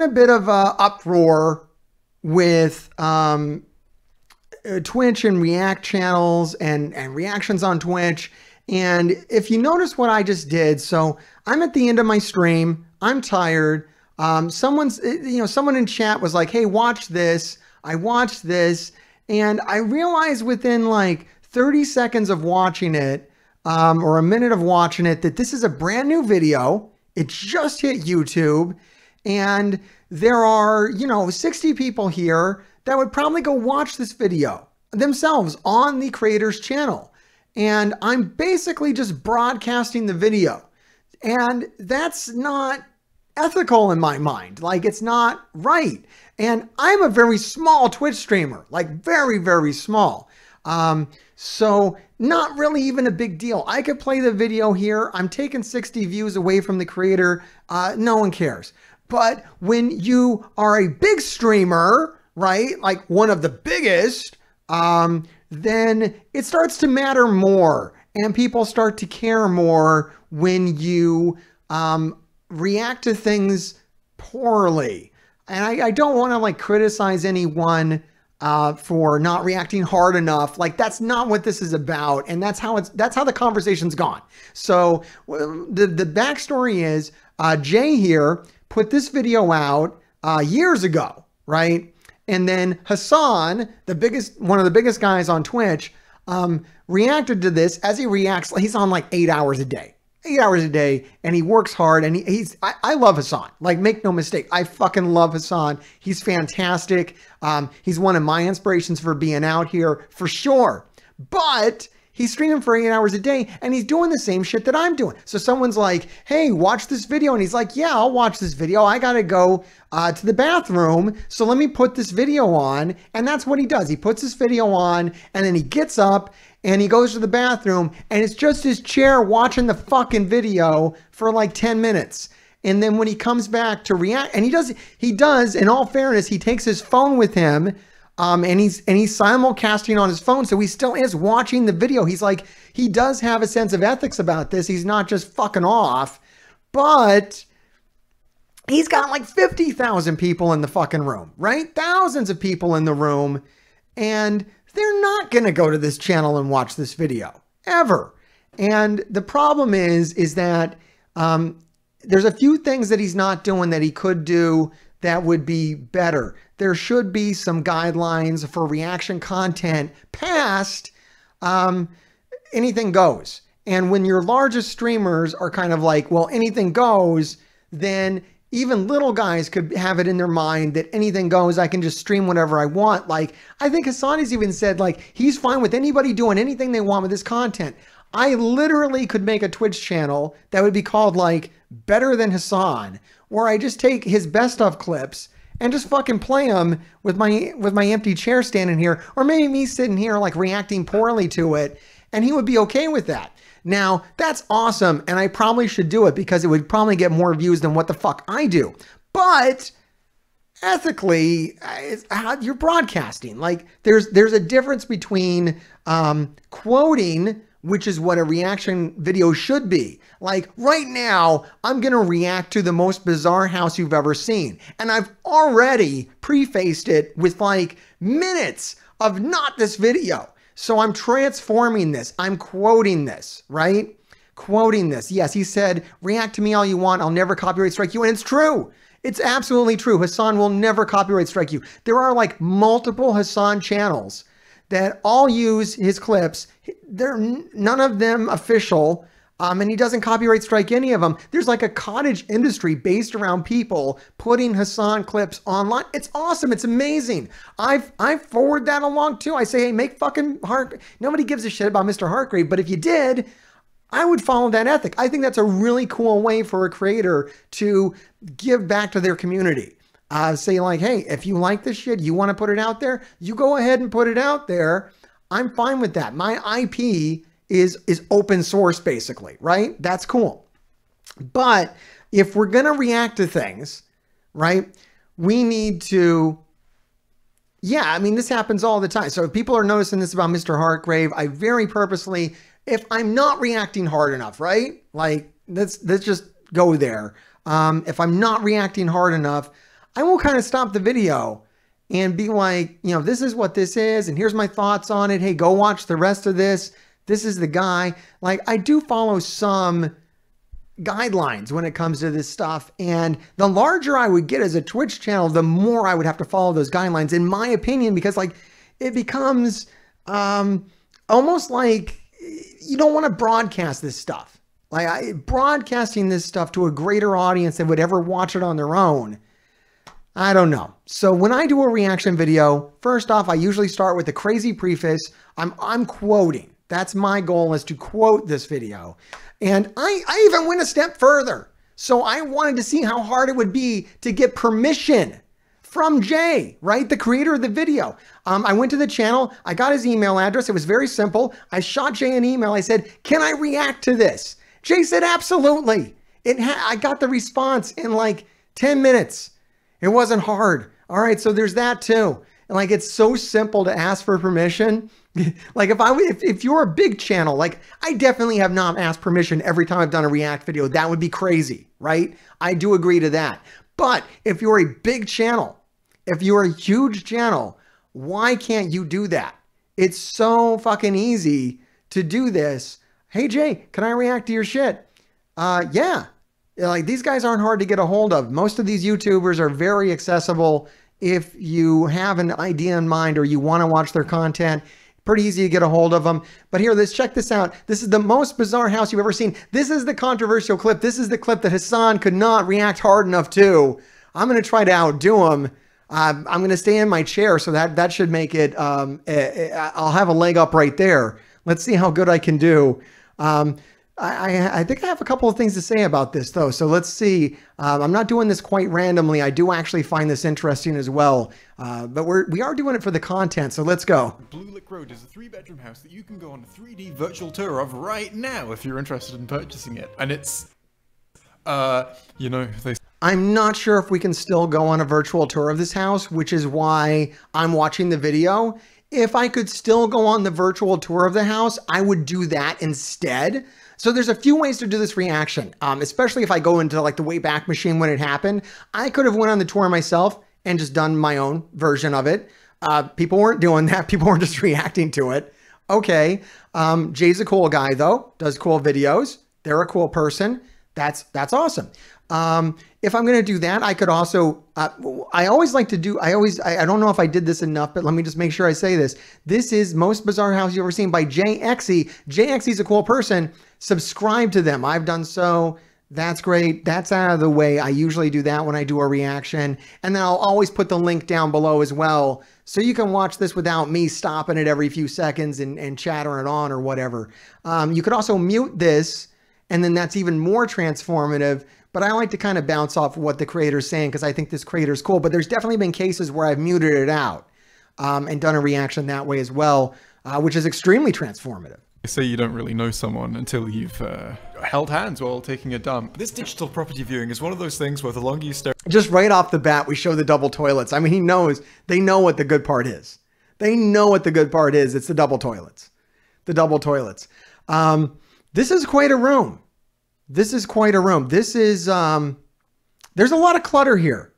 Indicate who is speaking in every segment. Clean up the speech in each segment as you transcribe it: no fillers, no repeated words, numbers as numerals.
Speaker 1: a bit of a uproar with Twitch and React channels and reactions on Twitch. And if you notice what I just did, so I'm at the end of my stream, I'm tired. Someone in chat was like, hey, watch this. I watched this and I realized within like 30 seconds of watching it, or a minute of watching it, that this is a brand new video. It just hit YouTube and there are, 60 people here that would probably go watch this video themselves on the creator's channel. And I'm basically just broadcasting the video. And that's not ethical in my mind. Like, it's not right. And I'm a very small Twitch streamer, like very, very small. So not really even a big deal. I could play the video here. I'm taking 60 views away from the creator. No one cares. But when you are a big streamer, right, like one of the biggest, then it starts to matter more and people start to care more when you react to things poorly. And I don't want to like criticize anyone for not reacting hard enough. Like, that's not what this is about. And that's how the conversation's gone. So the backstory is Jay here put this video out years ago, right? And then Hassan, one of the biggest guys on Twitch, reacted to this. As he reacts, he's on like 8 hours a day. 8 hours a day, and he works hard, and I love Hassan. Like, make no mistake, I fucking love Hassan. He's fantastic. He's one of my inspirations for being out here, for sure. But he's streaming for 8 hours a day, and he's doing the same shit that I'm doing. So someone's like, hey, watch this video. And he's like, yeah, I'll watch this video. I got to go to the bathroom. So let me put this video on. And that's what he does. He puts this video on, and then he gets up, and he goes to the bathroom, and it's just his chair watching the fucking video for like 10 minutes. And then when he comes back to react, and he does, in all fairness, he takes his phone with him, and he's simulcasting on his phone. So he still is watching the video. He's like, he does have a sense of ethics about this. He's not just fucking off, but he's got like 50,000 people in the fucking room, right? Thousands of people in the room. And they're not going to go to this channel and watch this video ever. And the problem is that there's a few things that he's not doing that he could do that would be better. There should be some guidelines for reaction content past anything goes. And when your largest streamers are kind of like, well, anything goes, then even little guys could have it in their mind that anything goes, I can just stream whatever I want. Like, I think Hassan has even said, like, he's fine with anybody doing anything they want with his content. I literally could make a Twitch channel that would be called, like, Better Than Hassan, where I just take his best of clips and just fucking play them with my empty chair standing here, or maybe me sitting here, like, reacting poorly to it, and he would be okay with that. Now, that's awesome, and I probably should do it because it would probably get more views than what the fuck I do. But ethically, you're broadcasting. Like, there's a difference between quoting, which is what a reaction video should be. Like, right now, I'm going to react to the most bizarre house you've ever seen. And I've already prefaced it with, like, minutes of not this video. So I'm transforming this. I'm quoting this, right? Quoting this. Yes, he said, react to me all you want. I'll never copyright strike you. And it's true. It's absolutely true. Hassan will never copyright strike you. There are like multiple Hassan channels that all use his clips. They're none of them official. And he doesn't copyright strike any of them. There's like a cottage industry based around people putting Hassan clips online. It's awesome. It's amazing. I forward that along too. I say, hey, make fucking nobody gives a shit about Mr. Hartgrave, but if you did, I would follow that ethic. I think that's a really cool way for a creator to give back to their community. Say like, hey, if you like this shit, you want to put it out there, you go ahead and put it out there. I'm fine with that. My IP is open source, basically, right? That's cool. But if we're going to react to things, right, we need to, yeah, I mean, this happens all the time. So if people are noticing this about Mr. Hartgrave, I very purposely, if I'm not reacting hard enough, right? Like, let's just go there. If I'm not reacting hard enough, I will kind of stop the video and be like, you know, this is what this is, and here's my thoughts on it. Hey, go watch the rest of this. This is the guy. Like, I do follow some guidelines when it comes to this stuff, and the larger I would get as a Twitch channel, the more I would have to follow those guidelines, in my opinion, because like it becomes almost like you don't want to broadcast this stuff. Like broadcasting this stuff to a greater audience that would ever watch it on their own, I don't know. So when I do a reaction video, first off, I usually start with a crazy preface. I'm quoting. That's my goal, is to quote this video. And I even went a step further. So I wanted to see how hard it would be to get permission from Jay, right? The creator of the video. I went to the channel. I got his email address. It was very simple. I shot Jay an email. I said, can I react to this? Jay said, absolutely. I got the response in like 10 minutes. It wasn't hard. All right, so there's that too. And like, it's so simple to ask for permission. Like if you're a big channel, like I definitely have not asked permission every time I've done a react video. That would be crazy, right? I do agree to that. But if you're a big channel, if you're a huge channel, why can't you do that? It's so fucking easy to do this. Hey Jay, can I react to your shit? Yeah. Like, these guys aren't hard to get a hold of. Most of these YouTubers are very accessible. If you have an idea in mind or you want to watch their content, pretty easy to get a hold of them. But here, let's check this out. This is the most bizarre house you've ever seen. This is the controversial clip. This is the clip that Hassan could not react hard enough to. I'm going to try to outdo him. I'm going to stay in my chair, so that should make it, I'll have a leg up right there. Let's see how good I can do. I think I have a couple of things to say about this though. So let's see. I'm not doing this quite randomly. I do actually find this interesting as well. But we are doing it for the content. So let's go.
Speaker 2: Blue Lick Road is a 3-bedroom house that you can go on a 3D virtual tour of right now if you're interested in purchasing it. And it's, you know,
Speaker 1: I'm not sure if we can still go on a virtual tour of this house, which is why I'm watching the video. If I could still go on the virtual tour of the house, I would do that instead. So there's a few ways to do this reaction, especially if I go into like the Wayback Machine when it happened. I could have went on the tour myself and just done my own version of it. People weren't doing that. People were just reacting to it. Okay. Jay's a cool guy though, does cool videos. They're a cool person. That's awesome. If I'm going to do that, I could also, I always like to do, I don't know if I did this enough, but let me just make sure I say this. This is Most Bizarre House You've Ever Seen by JXE. JXE's a cool person. Subscribe to them. I've done so. That's great. That's out of the way. I usually do that when I do a reaction. And then I'll always put the link down below as well, so you can watch this without me stopping it every few seconds and chattering it on or whatever. You could also mute this, and then that's even more transformative. But I like to kind of bounce off what the creator's saying because I think this creator's cool. But there's definitely been cases where I've muted it out and done a reaction that way as well, which is extremely transformative.
Speaker 2: They say you don't really know someone until you've held hands while taking a dump. This digital property viewing is one of those things where the longer you stare...
Speaker 1: Just right off the bat, we show the double toilets. I mean, they know what the good part is. They know what the good part is. It's the double toilets. The double toilets. This is quite a room. This is quite a room. This is, there's a lot of clutter here.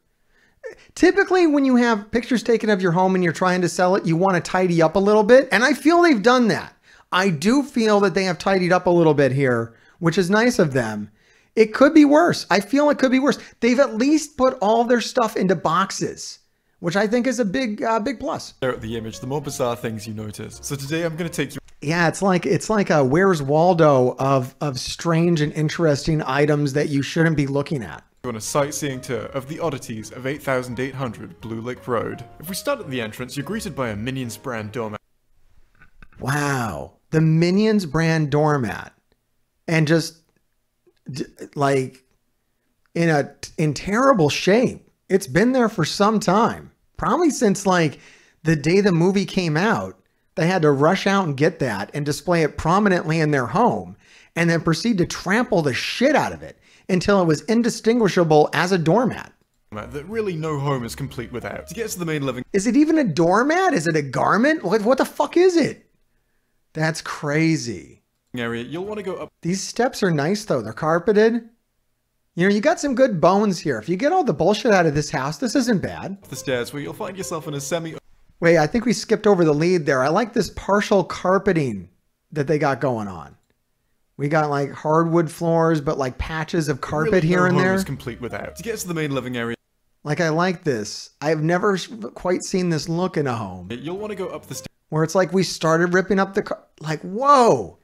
Speaker 1: Typically, when you have pictures taken of your home and you're trying to sell it, you want to tidy up a little bit. And I feel they've done that. I do feel that they have tidied up a little bit here, which is nice of them. It could be worse. I feel it could be worse. They've at least put all their stuff into boxes, which I think is a big plus.
Speaker 2: Stare at the image, the more bizarre things you notice. So today I'm going to take you...
Speaker 1: Yeah, it's like a Where's Waldo of strange and interesting items that you shouldn't be looking at.
Speaker 2: On a sightseeing tour of the oddities of 8800 Blue Lick Road. If we start at the entrance, you're greeted by a Minions brand doormat.
Speaker 1: Wow, the Minions brand doormat, and just like in terrible shape. It's been there for some time, probably since like the day the movie came out. They had to rush out and get that and display it prominently in their home, and then proceed to trample the shit out of it until it was indistinguishable as a doormat.
Speaker 2: That really no home is complete without. To get to the main living...
Speaker 1: Is it even a doormat? Is it a garment? What the fuck is it? That's crazy.
Speaker 2: Area, you'll want to go up...
Speaker 1: These steps are nice though. They're carpeted. You know, you got some good bones here. If you get all the bullshit out of this house, this isn't bad.
Speaker 2: The stairs where you'll find yourself in a semi...
Speaker 1: Wait, I think we skipped over the lead there. I like this partial carpeting that they got going on. We got like hardwood floors, but like patches of carpet
Speaker 2: really
Speaker 1: here and there.
Speaker 2: Is complete without. To get to the main living area,
Speaker 1: like I like this. I've never quite seen this look in a home.
Speaker 2: you'll want to go up the stairs.
Speaker 1: Where it's like we started ripping up the like, whoa,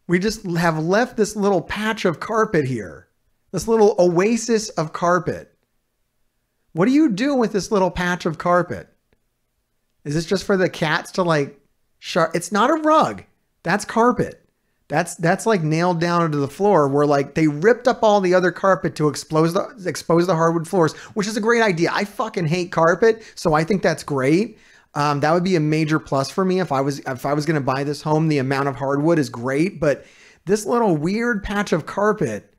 Speaker 1: we just have left this little patch of carpet here. This little oasis of carpet. What do you do with this little patch of carpet? Is this just for the cats to like, it's not a rug. That's carpet. That's like nailed down into the floor where like they ripped up all the other carpet to expose the hardwood floors, which is a great idea. I fucking hate carpet. So I think that's great. That would be a major plus for me if I was going to buy this home. The amount of hardwood is great, but this little weird patch of carpet,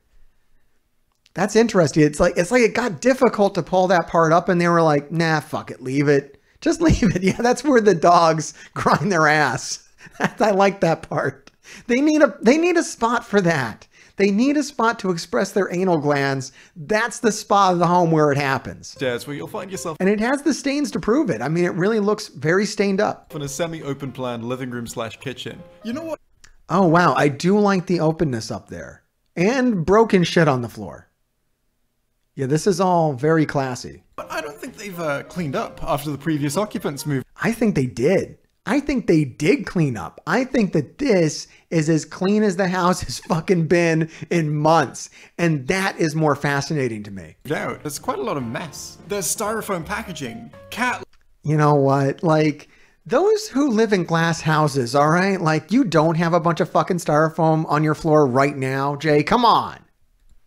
Speaker 1: that's interesting. It's like it got difficult to pull that part up and they were like, nah, fuck it. Leave it. Just leave it. Yeah. That's where the dogs grind their ass. I like that part. They need a spot for that. They need a spot to express their anal glands. That's the spot of the home where it happens.
Speaker 2: Stairs where you'll find yourself.
Speaker 1: And it has the stains to prove it. I mean, it really looks very stained up.
Speaker 2: In a semi-open plan living room / kitchen. You know what?
Speaker 1: Oh, wow. I do like the openness up there. And broken shit on the floor. Yeah, this is all very classy.
Speaker 2: But I don't think they've cleaned up after the previous occupants moved.
Speaker 1: I think they did. I think they did clean up. I think that this is as clean as the house has fucking been in months. And that is more fascinating to me.
Speaker 2: Out. There's quite a lot of mess. There's styrofoam packaging. Cat.
Speaker 1: You know what? Like, those who live in glass houses, all right? Like, you don't have a bunch of fucking styrofoam on your floor right now, Jay. Come on.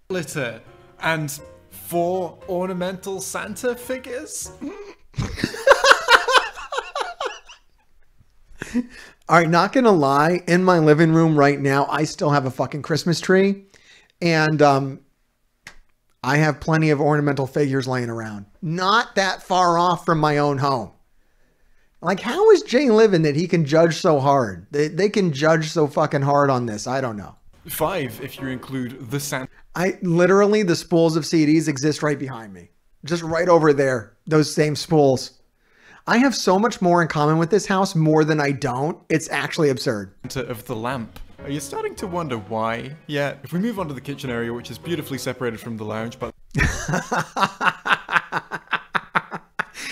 Speaker 2: Litter. And 4 ornamental Santa figures?
Speaker 1: All right, not gonna lie, in my living room right now, I still have a fucking Christmas tree. And I have plenty of ornamental figures laying around. Not that far off from my own home. Like, how is Jay living that he can judge so hard? They can judge so fucking hard on this. I don't know.
Speaker 2: 5 if you include the Santa.
Speaker 1: Literally, the spools of CDs exist right behind me. Just right over there. Those same spools. I have so much more in common with this house, more than I don't. It's actually absurd.
Speaker 2: Of the lamp. Are you starting to wonder why yet? If we move on to the kitchen area, which is beautifully separated from the lounge, but...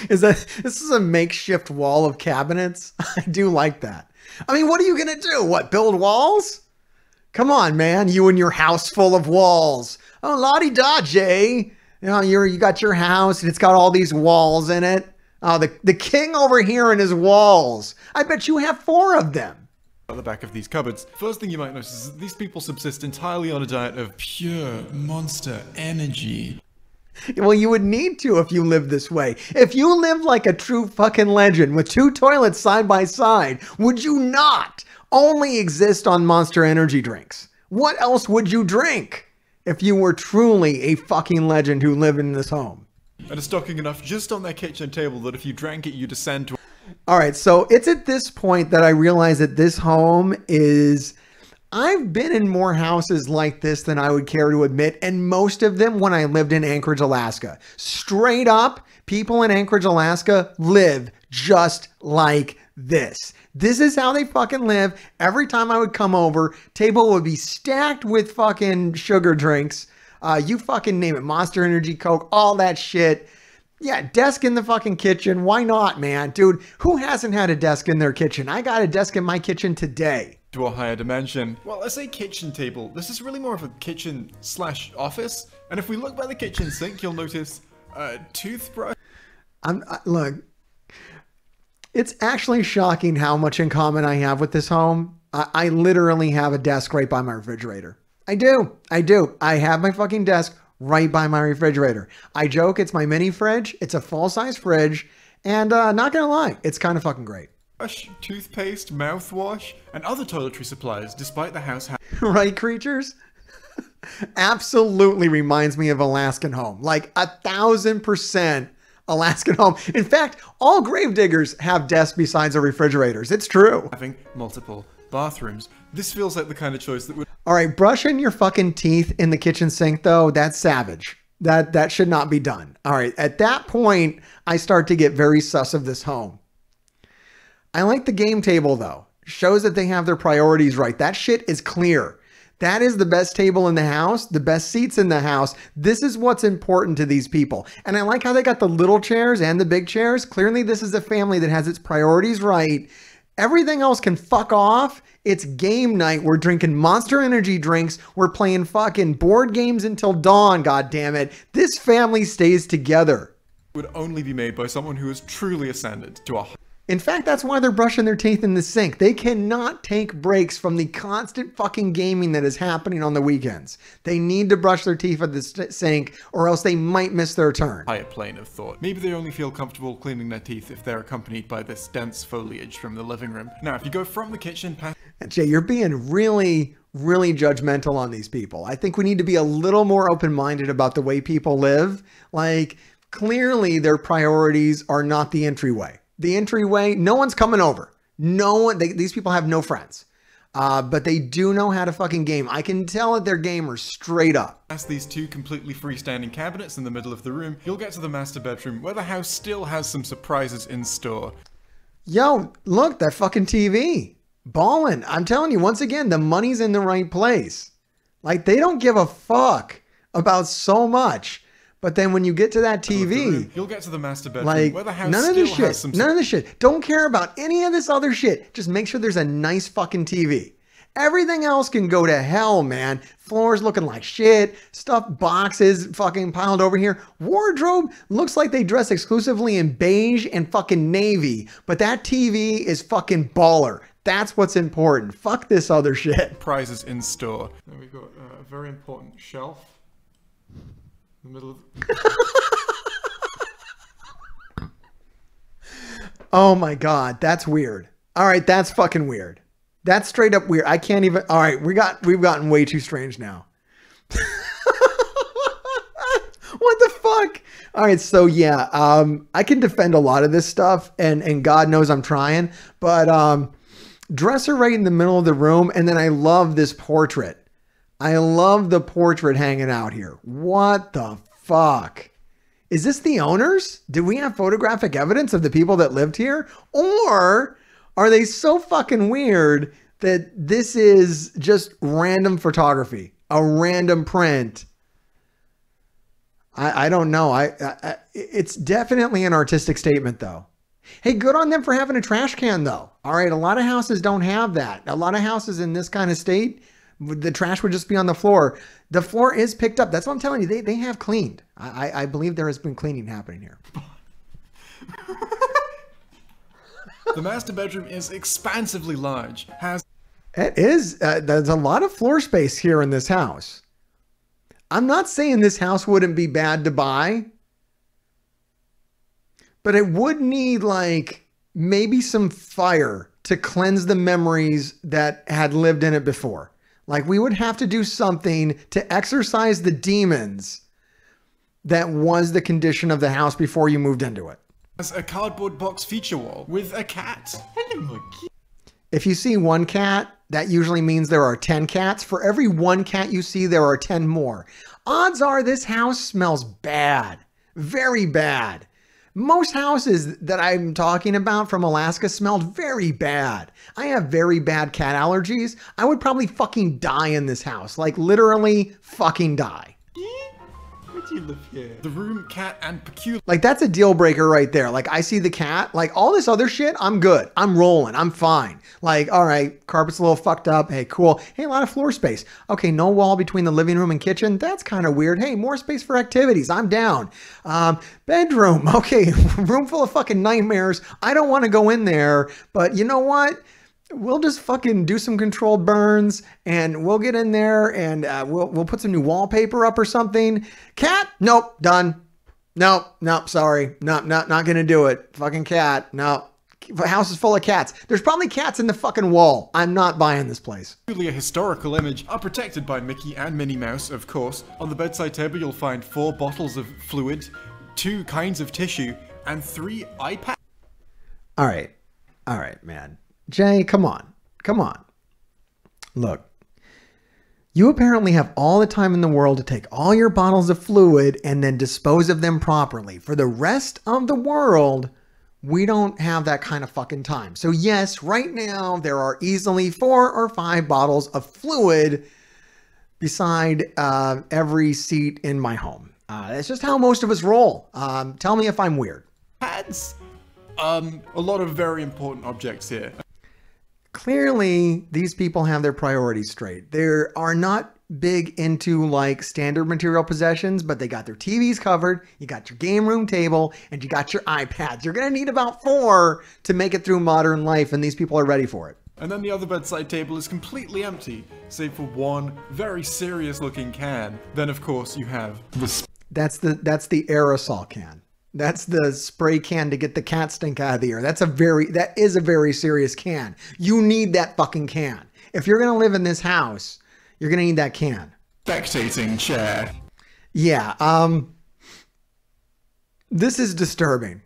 Speaker 2: This is a makeshift wall of cabinets? I do like that. I mean, what are you gonna do? What, build walls? Come on, man, you and your house full of walls. Oh, la-di-da, Jay. You know, you got your house and it's got all these walls in it. Oh, the king over here and his walls. I bet you have 4 of them. At the back of these cupboards. First thing you might notice is that these people subsist entirely on a diet of pure monster energy.
Speaker 1: Well, you would need to if you lived this way. If you lived like a true fucking legend with 2 toilets side by side, would you not only exist on Monster Energy drinks? What else would you drink if you were truly a fucking legend who lived in this home?
Speaker 2: And are stocking enough just on their kitchen table that if you drank it, you descend to...
Speaker 1: All right, so it's at this point that I realize that this home is... I've been in more houses like this than I would care to admit, and most of them when I lived in Anchorage, Alaska. Straight up, people in Anchorage, Alaska live just like this. This is how they fucking live. Every time I would come over, table would be stacked with fucking sugar drinks. You fucking name it. Monster Energy, Coke, all that shit. Yeah, desk in the fucking kitchen. Why not, man? Dude, who hasn't had a desk in their kitchen? I got a desk in my kitchen today.
Speaker 2: To a higher dimension. Well, I say kitchen table. This is really more of a kitchen / office. And if we look by the kitchen sink, you'll notice a toothbrush.
Speaker 1: Look, it's actually shocking how much in common I have with this home. I literally have a desk right by my refrigerator. I do. I have my fucking desk right by my refrigerator. I joke it's my mini fridge. It's a full-size fridge. And not gonna lie, it's kind of fucking great.
Speaker 2: Brush, toothpaste, mouthwash, and other toiletry supplies, despite the house...
Speaker 1: Right, creatures? Absolutely reminds me of Alaskan home. Like 1,000% Alaskan home. In fact, all grave diggers have desks besides their refrigerators. It's true.
Speaker 2: Having multiple
Speaker 3: bathrooms. This feels like the kind of choice that would...
Speaker 1: All right, brushing your fucking teeth in the kitchen sink, though, that's savage. That should not be done. All right, at that point, I start to get very sus of this home. I like the game table, though. Shows that they have their priorities right. That shit is clear. That is the best table in the house, the best seats in the house. This is what's important to these people. And I like how they got the little chairs and the big chairs. Clearly, this is a family that has its priorities right. Everything else can fuck off. It's game night. We're drinking Monster Energy drinks. We're playing fucking board games until dawn, God damn it. This family stays together.
Speaker 3: Would only be made by someone who has truly ascended to a...
Speaker 1: In fact, that's why they're brushing their teeth in the sink. They cannot take breaks from the constant fucking gaming that is happening on the weekends. They need to brush their teeth at the sink or else they might miss their turn.
Speaker 3: higher plane of thought. Maybe they only feel comfortable cleaning their teeth if they're accompanied by this dense foliage from the living room. Now, if you go from the kitchen past...
Speaker 1: Jay, you're being really judgmental on these people. I think we need to be a little more open-minded about the way people live. Like, clearly their priorities are not the entryway. The entryway, no one's coming over. No one, these people have no friends. But they do know how to fucking game. I can tell that they're gamers straight up.
Speaker 3: Past these two completely freestanding cabinets in the middle of the room, you'll get to the master bedroom where the house still has some surprises in store.
Speaker 1: Yo, look, that fucking TV. Ballin'. I'm telling you, once again, the money's in the right place. Like, they don't give a fuck about so much. But then when you get to that TV,
Speaker 3: you'll get to the master bedroom
Speaker 1: like,
Speaker 3: where the house
Speaker 1: none of
Speaker 3: still
Speaker 1: this
Speaker 3: has
Speaker 1: shit.
Speaker 3: some...
Speaker 1: None of this shit. Don't care about any of this other shit. Just make sure there's a nice fucking TV. Everything else can go to hell, man. Floors looking like shit. Stuffed boxes fucking piled over here. Wardrobe looks like they dress exclusively in beige and fucking navy. But that TV is fucking baller. That's what's important. Fuck this other shit.
Speaker 3: Prizes in store. Then we've got a very important shelf. In the middle of...
Speaker 1: Oh my God. That's weird. All right. That's fucking weird. That's straight up weird. I can't even. All right. We've gotten way too strange now. What the fuck? All right. So yeah, I can defend a lot of this stuff and God knows I'm trying, but, dresser right in the middle of the room. And then I love this portrait. I love the portrait hanging out here. What the fuck? Is this the owners? Do we have photographic evidence of the people that lived here? Or are they so fucking weird that this is just random photography, a random print? I don't know. It's definitely an artistic statement though. Hey, good on them for having a trash can though. All right. A lot of houses don't have that. A lot of houses in this kind of state, the trash would just be on the floor. The floor is picked up. That's what I'm telling you. They have cleaned. I believe there has been cleaning happening here.
Speaker 3: The master bedroom is expansively large.
Speaker 1: It is. There's a lot of floor space here in this house. I'm not saying this house wouldn't be bad to buy, but it would need like maybe some fire to cleanse the memories that had lived in it before. Like we would have to do something to exorcise the demons that was the condition of the house before you moved into it.
Speaker 3: Has a cardboard box feature wall with a cat.
Speaker 1: If you see one cat, that usually means there are 10 cats. For every one cat you see, there are 10 more. Odds are this house smells bad. Very bad. Most houses that I'm talking about from Alaska smelled very bad. I have very bad cat allergies. I would probably fucking die in this house. Like literally fucking die.
Speaker 3: Where do you live here? The room, cat, and peculiar.
Speaker 1: Like that's a deal breaker right there. Like I see the cat, like all this other shit, I'm good. I'm rolling. I'm fine. Like, all right, carpet's a little fucked up. Hey, cool. Hey, a lot of floor space. Okay, no wall between the living room and kitchen. That's kind of weird. Hey, more space for activities. I'm down. Bedroom. Okay, room full of fucking nightmares. I don't want to go in there, but you know what? We'll just fucking do some controlled burns and we'll get in there and we'll put some new wallpaper up or something. Cat? Nope. Done. Nope. Sorry. Not going to do it. Fucking cat. No. The house is full of cats. There's probably cats in the fucking wall. I'm not buying this place.
Speaker 3: A historical image are protected by Mickey and Minnie Mouse, of course. On the bedside table, you'll find 4 bottles of fluid, 2 kinds of tissue, and 3 iPads.
Speaker 1: All right, man. Jay, come on. Look, you apparently have all the time in the world to take all your bottles of fluid and then dispose of them properly. For the rest of the world, we don't have that kind of fucking time. So yes, right now there are easily 4 or 5 bottles of fluid beside every seat in my home. That's just how most of us roll. Tell me if I'm weird.
Speaker 3: Pads. A lot of very important objects here.
Speaker 1: Clearly, these people have their priorities straight. They are not big into like standard material possessions, but they got their TVs covered, you got your game room table, and you got your iPads. You're gonna need about 4 to make it through modern life, and these people are ready for it.
Speaker 3: And then the other bedside table is completely empty, save for one very serious looking can. Then of course you have the...
Speaker 1: That's the aerosol can. That's the spray can to get the cat stink out of the air. That is a very serious can. You need that fucking can. If you're gonna live in this house, you're gonna need that can.
Speaker 3: Spectating chair.
Speaker 1: Yeah, this is disturbing.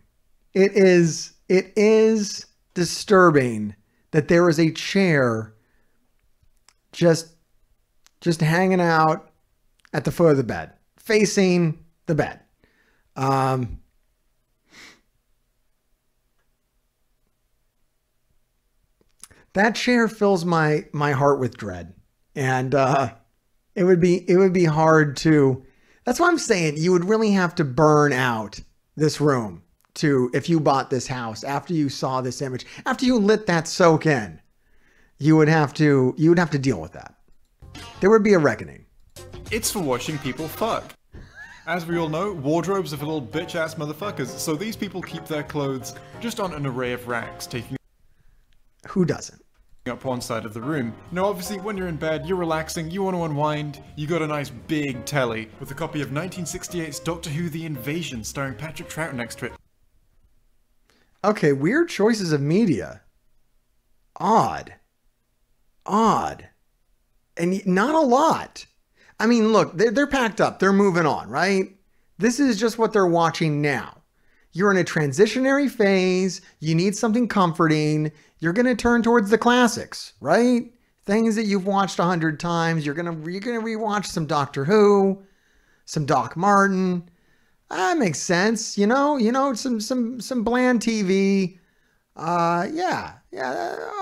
Speaker 1: It is disturbing that there is a chair just hanging out at the foot of the bed, facing the bed. That chair fills my heart with dread, and it would be hard to. That's what I'm saying. You would really have to burn out this room if you bought this house after you saw this image, after you let that soak in. You would have to deal with that. There would be a reckoning.
Speaker 3: It's for watching people fuck. As we all know, wardrobes are for little bitch-ass motherfuckers, so these people keep their clothes just on an array of racks, taking
Speaker 1: Who doesn't?
Speaker 3: up one side of the room. Now obviously when you're in bed, you're relaxing, you want to unwind, you got a nice big telly with a copy of 1968's Doctor Who The Invasion starring Patrick Troughton next to it.
Speaker 1: Okay, weird choices of media. Odd. And not a lot. I mean, look, they're packed up. They're moving on, right? This is just what they're watching now. You're in a transitionary phase. You need something comforting. You're going to turn towards the classics, right? Things that you've watched 100 times. You're going to rewatch some Doctor Who, some Doc Martin. That makes sense. You know, some bland TV. Yeah,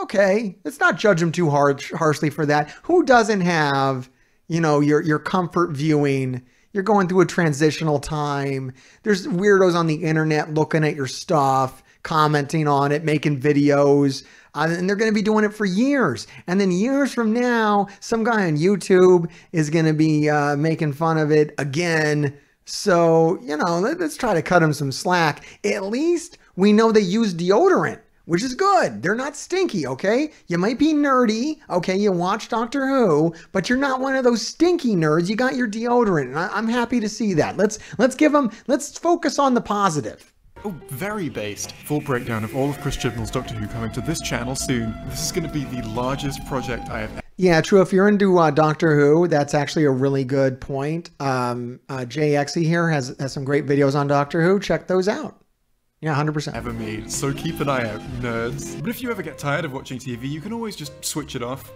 Speaker 1: okay. Let's not judge them too harshly for that. Who doesn't have, your comfort viewing? You're going through a transitional time. There's weirdos on the internet looking at your stuff, commenting on it, making videos, and they're going to be doing it for years. And then years from now, some guy on YouTube is going to be making fun of it again. So, let's try to cut them some slack. At least we know they use deodorant, which is good. They're not stinky, okay? You might be nerdy, okay? You watch Doctor Who, but you're not one of those stinky nerds. You got your deodorant, and I'm happy to see that. Let's focus on the positive.
Speaker 3: Oh, very based. Full breakdown of all of Chris Chibnall's Doctor Who coming to this channel soon. This is going to be the largest project I have.
Speaker 1: Yeah, true. If you're into Doctor Who, that's actually a really good point. JXE here has some great videos on Doctor Who. Check those out. Yeah, 100%.
Speaker 3: Ever made, so keep an eye out, nerds. But if you ever get tired of watching TV, you can always just switch it off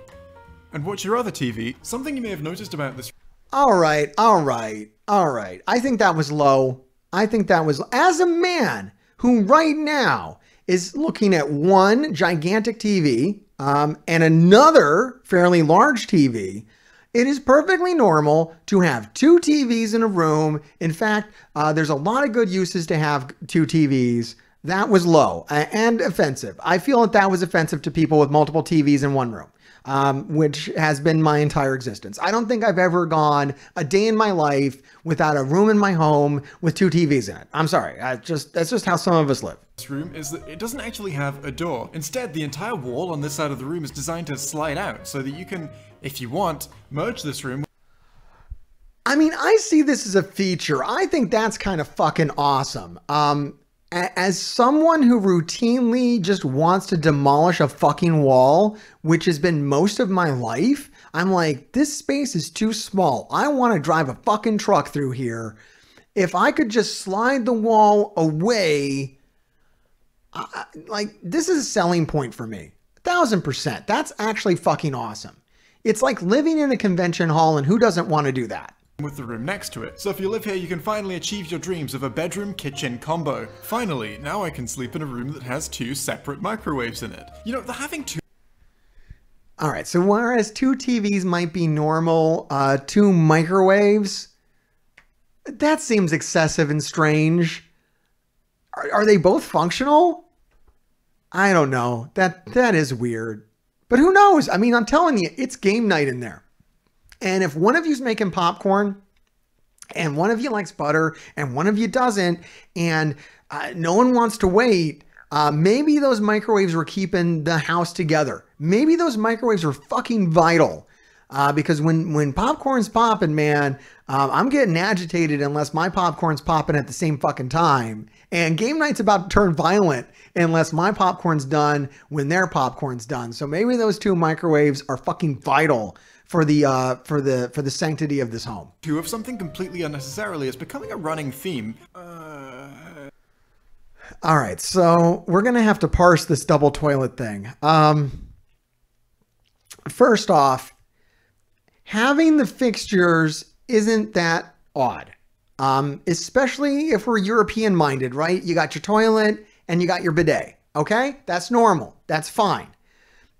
Speaker 3: and watch your other TV. Something you may have noticed about this.
Speaker 1: All right. I think that was low. As a man who right now is looking at one gigantic TV and another fairly large TV, it is perfectly normal to have 2 TVs in a room. In fact, there's a lot of good uses to have 2 TVs. That was low and offensive. I feel that was offensive to people with multiple TVs in one room, which has been my entire existence. I don't think I've ever gone a day in my life without a room in my home with 2 TVs in it. I'm sorry. That's just how some of us live.
Speaker 3: This room is that it doesn't actually have a door. Instead, the entire wall on this side of the room is designed to slide out so that you can, if you want, merge this room.
Speaker 1: I mean, I see this as a feature. I think that's kind of fucking awesome. As someone who routinely just wants to demolish a fucking wall, which has been most of my life, I'm like, this space is too small. I want to drive a fucking truck through here. If I could just slide the wall away, this is a selling point for me. 1000%. That's actually fucking awesome. It's like living in a convention hall, and who doesn't want to do that?
Speaker 3: With the room next to it. So if you live here, you can finally achieve your dreams of a bedroom-kitchen combo. Finally, now I can sleep in a room that has 2 separate microwaves in it. You know, the having 2...
Speaker 1: All right, so whereas 2 TVs might be normal, 2 microwaves, that seems excessive and strange. Are they both functional? I don't know. That is weird. But who knows? I mean, I'm telling you, it's game night in there. And if one of you's making popcorn and one of you likes butter and one of you doesn't, and no one wants to wait, maybe those microwaves were keeping the house together. Maybe those microwaves were fucking vital. Because when popcorn's popping, man, I'm getting agitated unless my popcorn's popping at the same fucking time. And game night's about to turn violent unless my popcorn's done when their popcorn's done. So maybe those 2 microwaves are fucking vital for the sanctity of this home.
Speaker 3: 2 of something completely unnecessarily is becoming a running theme.
Speaker 1: All right, so we're gonna have to parse this double toilet thing. First off, having the fixtures isn't that odd, especially if we're European minded, right? You got your toilet and you got your bidet. Okay, that's normal. That's fine.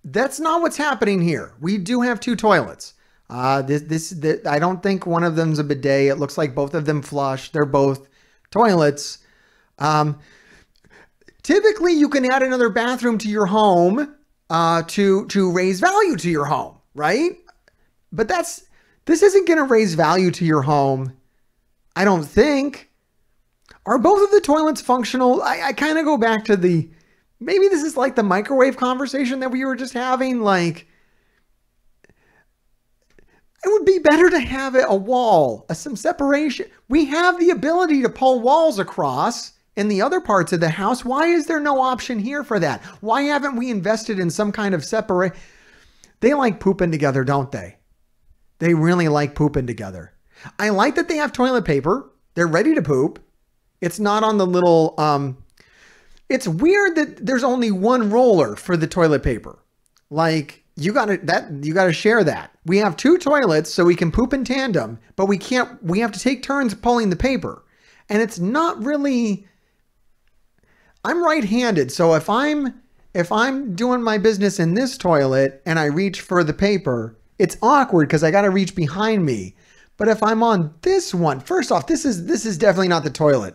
Speaker 1: That's not what's happening here. We do have 2 toilets. I don't think one of them's a bidet. It looks like both of them flush. They're both toilets. Typically, you can add another bathroom to your home to raise value to your home, right? But this isn't going to raise value to your home, I don't think. Are both of the toilets functional? I kind of go back to maybe this is like the microwave conversation that we were just having. Like, it would be better to have a wall, some separation. We have the ability to pull walls across in the other parts of the house. Why is there no option here for that? Why haven't we invested in some kind of separate? They like pooping together, don't they? They really like pooping together. I like that they have toilet paper. They're ready to poop. It's not on the little, it's weird that there's only one roller for the toilet paper. Like, you gotta share that. We have 2 toilets so we can poop in tandem, but we have to take turns pulling the paper. And it's not really, I'm right-handed. So if I'm doing my business in this toilet and I reach for the paper, it's awkward because I got to reach behind me. But if I'm on this one, first off, this is definitely not the toilet.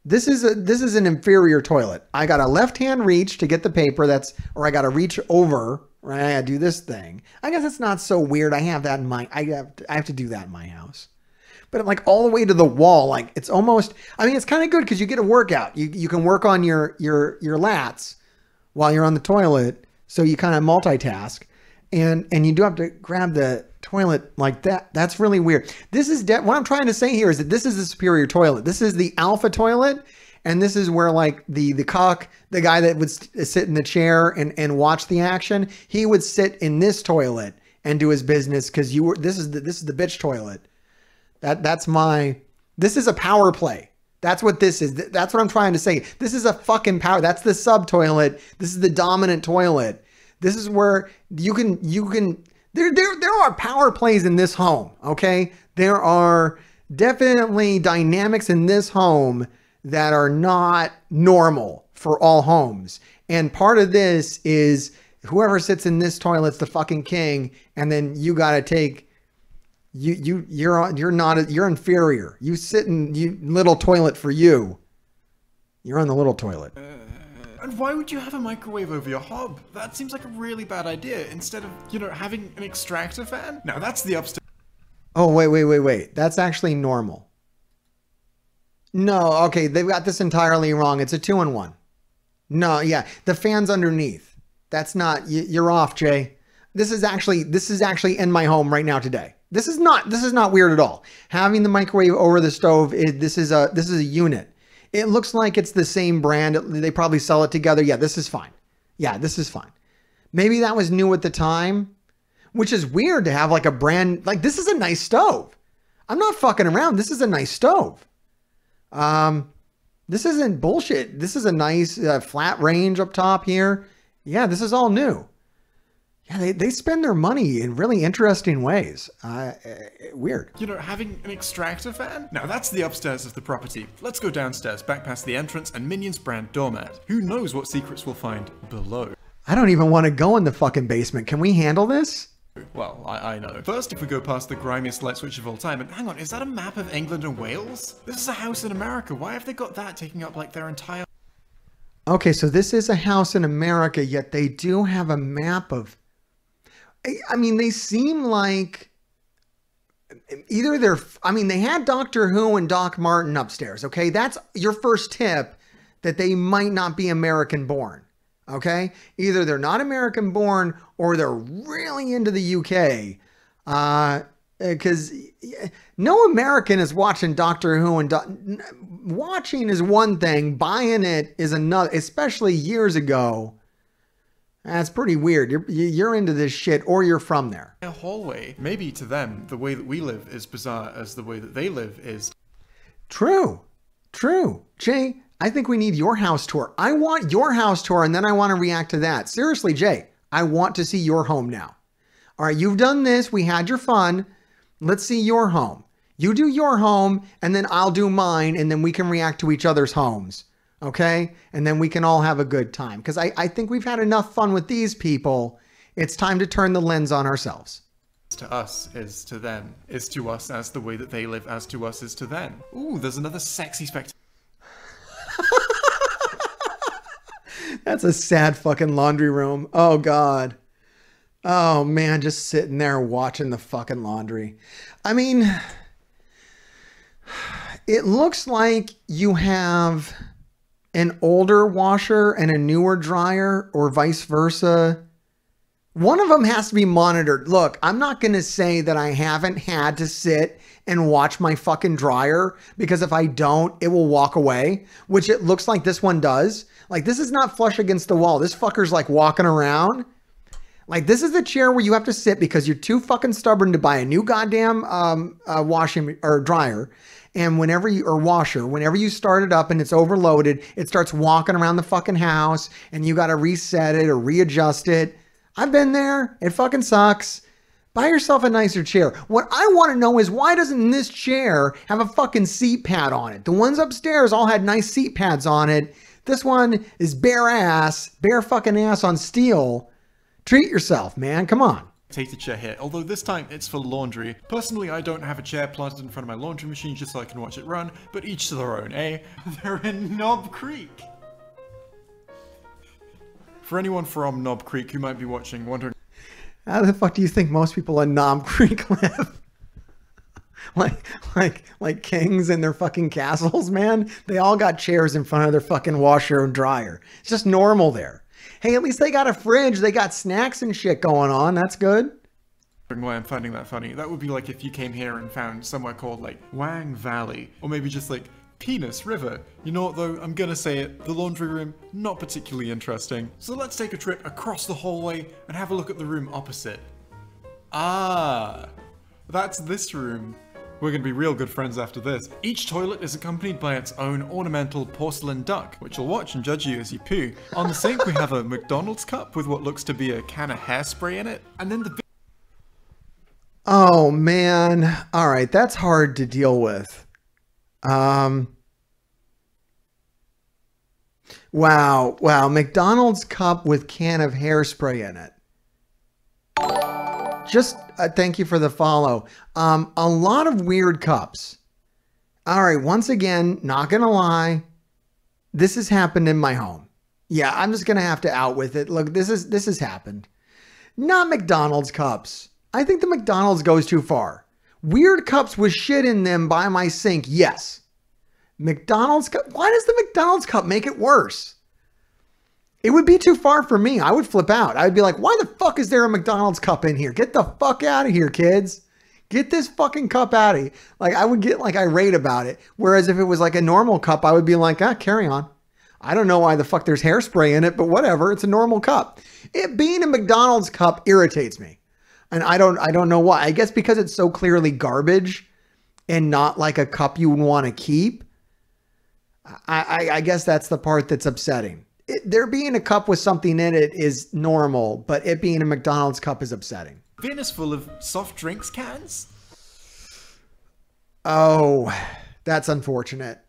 Speaker 1: This is an inferior toilet. I got a left-hand reach to get the paper. Or I got to reach over, right? I got to do this thing. I guess it's not so weird. I have that in my, I have to do that in my house. But like all the way to the wall, like it's almost, I mean, it's kind of good because you get a workout. You can work on your lats while you're on the toilet. So you kind of multitask. And you do have to grab the toilet like that. That's really weird. This is what I'm trying to say here is that this is the superior toilet. This is the alpha toilet. And this is where like the cock, the guy that would sit in the chair and watch the action, he would sit in this toilet and do his business because this is the bitch toilet. This is a power play. That's what this is. That's what I'm trying to say. This is a fucking power. That's the sub toilet. This is the dominant toilet. This is where you can, there are power plays in this home. Okay. There are definitely dynamics in this home that are not normal for all homes. And part of this is whoever sits in this toilet's the fucking king. And then you got to take, you're inferior. You sit in little toilet for you. You're on the little toilet.
Speaker 3: And why would you have a microwave over your hob? That seems like a really bad idea. Instead of, having an extractor fan? Now that's the upstairs.
Speaker 1: Oh, wait. That's actually normal. No, okay, they've got this entirely wrong. It's a 2-in-1. No, yeah, the fan's underneath. That's not, you're off, Jay. This is actually in my home right now today. This is not weird at all. Having the microwave over the stove, this is a unit. It looks like it's the same brand. They probably sell it together. Yeah, this is fine. Yeah, this is fine. Maybe that was new at the time, which is weird to have like a brand, like this is a nice stove. I'm not fucking around. This is a nice stove. This isn't bullshit. This is a nice flat range up top here. Yeah, this is all new. Yeah, they spend their money in really interesting ways. Weird.
Speaker 3: You know, having an extractor fan? Now that's the upstairs of the property. Let's go downstairs, back past the entrance and Minions brand doormat. Who knows what secrets we'll find below?
Speaker 1: I don't even want to go in the fucking basement. Can we handle this?
Speaker 3: Well, I know. First, if we go past the grimiest light switch of all time, and hang on, is that a map of England and Wales? This is a house in America. Why have they got that taking up like their entire...
Speaker 1: Okay, so this is a house in America, yet they do have a map of... I mean, they seem like either they're... I mean, they had Doctor Who and Doc Martin upstairs, okay? That's your first tip that they might not be American born, okay? Either they're not American born or they're really into the UK. Because no American is watching Doctor Who and... watching is one thing, buying it is another, especially years ago. That's pretty weird. You're into this shit or you're from there.
Speaker 3: A hallway. Maybe to them, the way that we live is bizarre as the way that they live is...
Speaker 1: True. True. Jay, I think we need your house tour. I want your house tour and then I want to react to that. Seriously, Jay, I want to see your home now. All right, you've done this. We had your fun. Let's see your home. You do your home and then I'll do mine and then we can react to each other's homes. Okay? And then we can all have a good time. Because I think we've had enough fun with these people. It's time to turn the lens on ourselves.
Speaker 3: To us is to them, is to us as the way that they live, as to us is to them. Ooh, there's another sexy spectacle.
Speaker 1: That's a sad fucking laundry room. Oh, God. Oh, man, just sitting there watching the fucking laundry. I mean, it looks like you have an older washer and a newer dryer or vice versa. One of them has to be monitored. Look, I'm not going to say that I haven't had to sit and watch my fucking dryer because if I don't, it will walk away, which it looks like this one does. Like this is not flush against the wall. This fucker's like walking around. Like this is the chair where you have to sit because you're too fucking stubborn to buy a new goddamn washing or dryer. And whenever you start it up and it's overloaded, it starts walking around the fucking house and you got to reset it or readjust it. I've been there. It fucking sucks. Buy yourself a nicer chair. What I want to know is why doesn't this chair have a fucking seat pad on it? The ones upstairs all had nice seat pads on it. This one is bare fucking ass on steel. Treat yourself, man. Come on.
Speaker 3: Take chair here, although this time it's for laundry. Personally, I don't have a chair planted in front of my laundry machine just so I can watch it run, but each to their own, eh? They're in Knob Creek. For anyone from Knob Creek who might be watching, wondering...
Speaker 1: How the fuck do you think most people in Knob Creek live? like kings in their fucking castles, man? They all got chairs in front of their fucking washer and dryer. It's just normal there. Hey, at least they got a fridge. They got snacks and shit going on. That's good.
Speaker 3: Why I'm finding that funny. That would be like if you came here and found somewhere called like Wang Valley, or maybe just like Penis River. You know what though, I'm gonna say it, the laundry room, not particularly interesting. So let's take a trip across the hallway and have a look at the room opposite. Ah, that's this room. We're gonna be real good friends after this. Each toilet is accompanied by its own ornamental porcelain duck, which will watch and judge you as you poo. On the sink we have a McDonald's cup with what looks to be a can of hairspray in it, and then the...
Speaker 1: Oh man, all right, that's hard to deal with. Wow, McDonald's cup with can of hairspray in it. Just thank you for the follow. A lot of weird cups. All right, once again, not gonna lie, this has happened in my home. Yeah, I'm just gonna have to out with it. Look, this has happened. Not McDonald's cups. I think the McDonald's goes too far. Weird cups with shit in them by my sink, yes. McDonald's cup. Why does the McDonald's cup make it worse? It would be too far for me. I would flip out. I would be like, why the fuck is there a McDonald's cup in here? Get the fuck out of here, kids. Get this fucking cup out of here. Like, I would get like irate about it. Whereas if it was like a normal cup, I would be like, carry on. I don't know why the fuck there's hairspray in it, but whatever. It's a normal cup. It being a McDonald's cup irritates me. And I don't know why. I guess because it's so clearly garbage and not like a cup you would want to keep. I guess that's the part that's upsetting. there being a cup with something in it is normal, but it being a McDonald's cup is upsetting.
Speaker 3: Bin is full of soft drinks cans.
Speaker 1: Oh, that's unfortunate.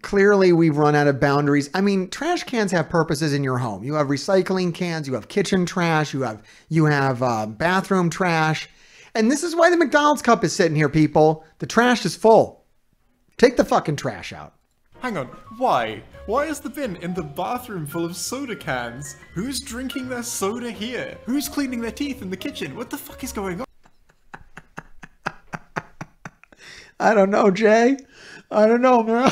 Speaker 1: Clearly we've run out of boundaries. I mean, trash cans have purposes in your home. You have recycling cans, you have kitchen trash, you have bathroom trash. And this is why the McDonald's cup is sitting here, people. The trash is full. Take the fucking trash out.
Speaker 3: Hang on, why? Why is the bin in the bathroom full of soda cans? Who's drinking their soda here? Who's cleaning their teeth in the kitchen? What the fuck is going on?
Speaker 1: I don't know, Jay. I don't know, man.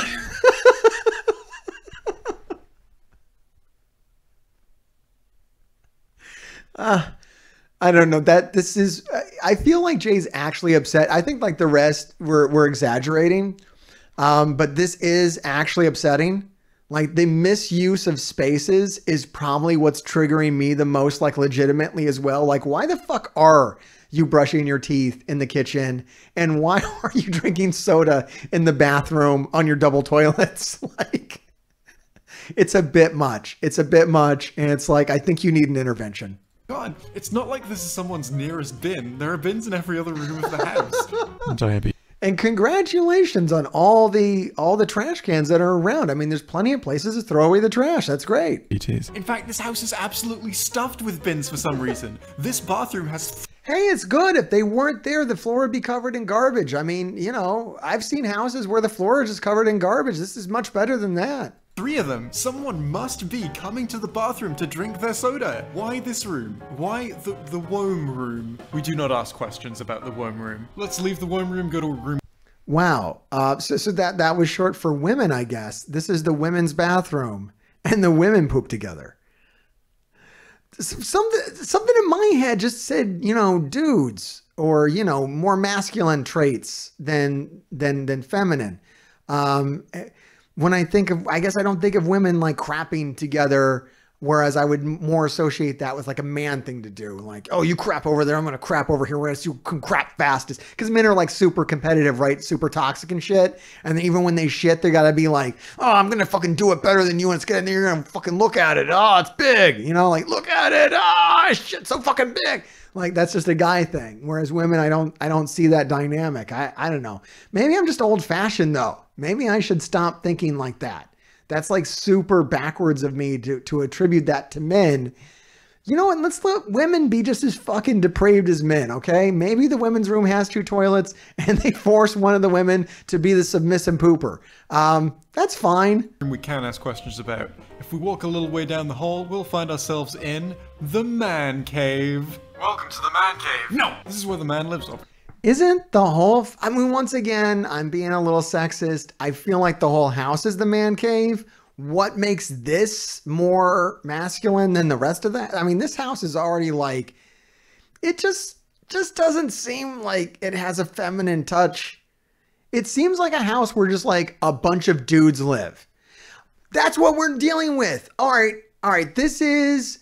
Speaker 1: I don't know that this is, I feel like Jay's actually upset. I think like the rest we're exaggerating. But this is actually upsetting. Like the misuse of spaces is probably what's triggering me the most, like legitimately as well. Like why the fuck are you brushing your teeth in the kitchen? And why are you drinking soda in the bathroom on your double toilets? Like it's a bit much. It's a bit much. And it's like, I think you need an intervention.
Speaker 3: God, it's not like this is someone's nearest bin. There are bins in every other room of the house.
Speaker 1: And congratulations on all the trash cans that are around. I mean, there's plenty of places to throw away the trash. That's great.
Speaker 3: It is. In fact, this house is absolutely stuffed with bins for some reason. This bathroom has...
Speaker 1: Hey, it's good. If they weren't there, the floor would be covered in garbage. I mean, you know, I've seen houses where the floor is just covered in garbage. This is much better than that.
Speaker 3: 3 of them. Someone must be coming to the bathroom to drink their soda. Why this room? Why the womb room? We do not ask questions about the womb room. Let's leave the womb room, go to a room.
Speaker 1: Wow. So that was short for women, I guess. This is the women's bathroom and the women poop together. Something in my head just said, you know, dudes or, you know, more masculine traits than feminine. When I think of, I guess I don't think of women like crapping together, whereas I would more associate that with like a man thing to do. Like, oh, you crap over there, I'm going to crap over here. We're going to see who can crap fastest. Because men are like super competitive, right? Super toxic and shit. And then even when they shit, they got to be like, oh, I'm going to fucking do it better than you. And it's getting there. You're going to fucking look at it. Oh, it's big. You know, like, look at it. Oh, shit's so fucking big. Like, that's just a guy thing. Whereas women, I don't see that dynamic. I don't know. Maybe I'm just old fashioned though. Maybe I should stop thinking like that. That's like super backwards of me to attribute that to men. You know what? Let's let women be just as fucking depraved as men, okay? Maybe the women's room has 2 toilets and they force one of the women to be the submissive pooper. That's fine.
Speaker 3: We can ask questions about. If we walk a little way down the hall, we'll find ourselves in the man cave. Welcome to the man cave. No, this is where the man lives.
Speaker 1: Isn't the whole, I mean, once again, I'm being a little sexist. I feel like the whole house is the man cave. What makes this more masculine than the rest of that? I mean, this house is already like, it just doesn't seem like it has a feminine touch. It seems like a house where just like a bunch of dudes live. That's what we're dealing with. All right. This is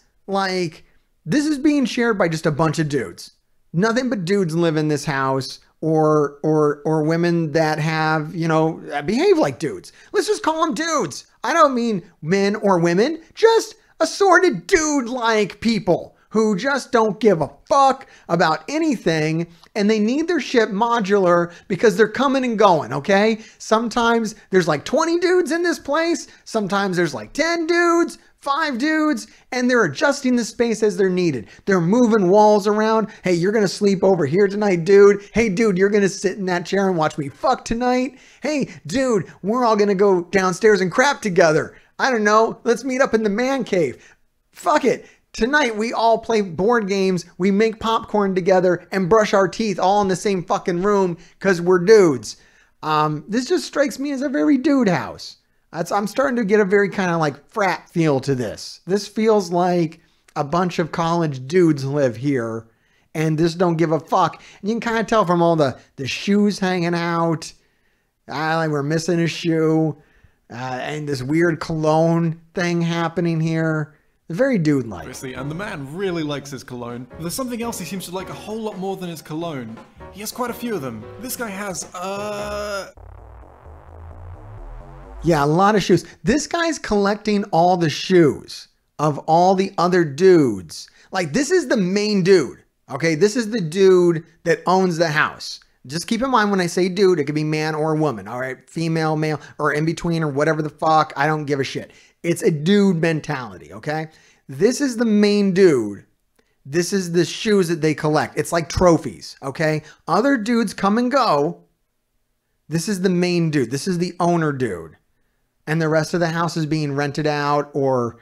Speaker 1: being shared by just a bunch of dudes. Nothing but dudes live in this house or women that have, you know, behave like dudes. Let's just call them dudes. I don't mean men or women, just assorted dude-like people who just don't give a fuck about anything and they need their shit modular because they're coming and going, okay? Sometimes there's like 20 dudes in this place. Sometimes there's like 10 dudes. 5 dudes, and they're adjusting the space as they're needed. They're moving walls around. Hey, you're going to sleep over here tonight, dude. Hey, dude, you're going to sit in that chair and watch me fuck tonight. Hey, dude, we're all going to go downstairs and crap together. I don't know. Let's meet up in the man cave. Fuck it. Tonight, we all play board games. We make popcorn together and brush our teeth all in the same fucking room because we're dudes. This just strikes me as a very dude house. I'm starting to get a very kind of like frat feel to this. This feels like a bunch of college dudes live here and just don't give a fuck. And you can kind of tell from all the shoes hanging out. Like we're missing a shoe. And this weird cologne thing happening here. Very dude-like.
Speaker 3: Obviously, and the man really likes his cologne. There's something else he seems to like a whole lot more than his cologne. He has quite a few of them. This guy has,
Speaker 1: Yeah, a lot of shoes. This guy's collecting all the shoes of all the other dudes. Like, this is the main dude. Okay, this is the dude that owns the house. Just keep in mind when I say dude, it could be man or woman. All right, female, male, or in between, or whatever the fuck. I don't give a shit. It's a dude mentality. Okay, this is the main dude. This is the shoes that they collect. It's like trophies. Okay, other dudes come and go. This is the main dude. This is the owner dude. And the rest of the house is being rented out, or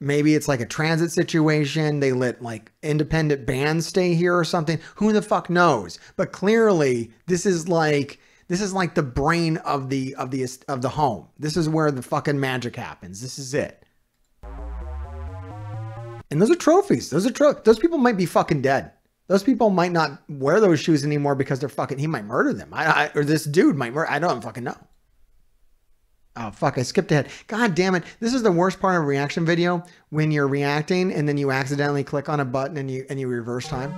Speaker 1: maybe it's like a transit situation. They let like independent bands stay here or something. Who the fuck knows? But clearly this is like the brain of the home. This is where the fucking magic happens. This is it. And those are trophies. Those people might be fucking dead. Those people might not wear those shoes anymore because they're fucking, he might murder them. Or this dude might murder, I don't fucking know. Oh, fuck, I skipped ahead. God damn it. This is the worst part of a reaction video, when you're reacting and then you accidentally click on a button and you reverse time.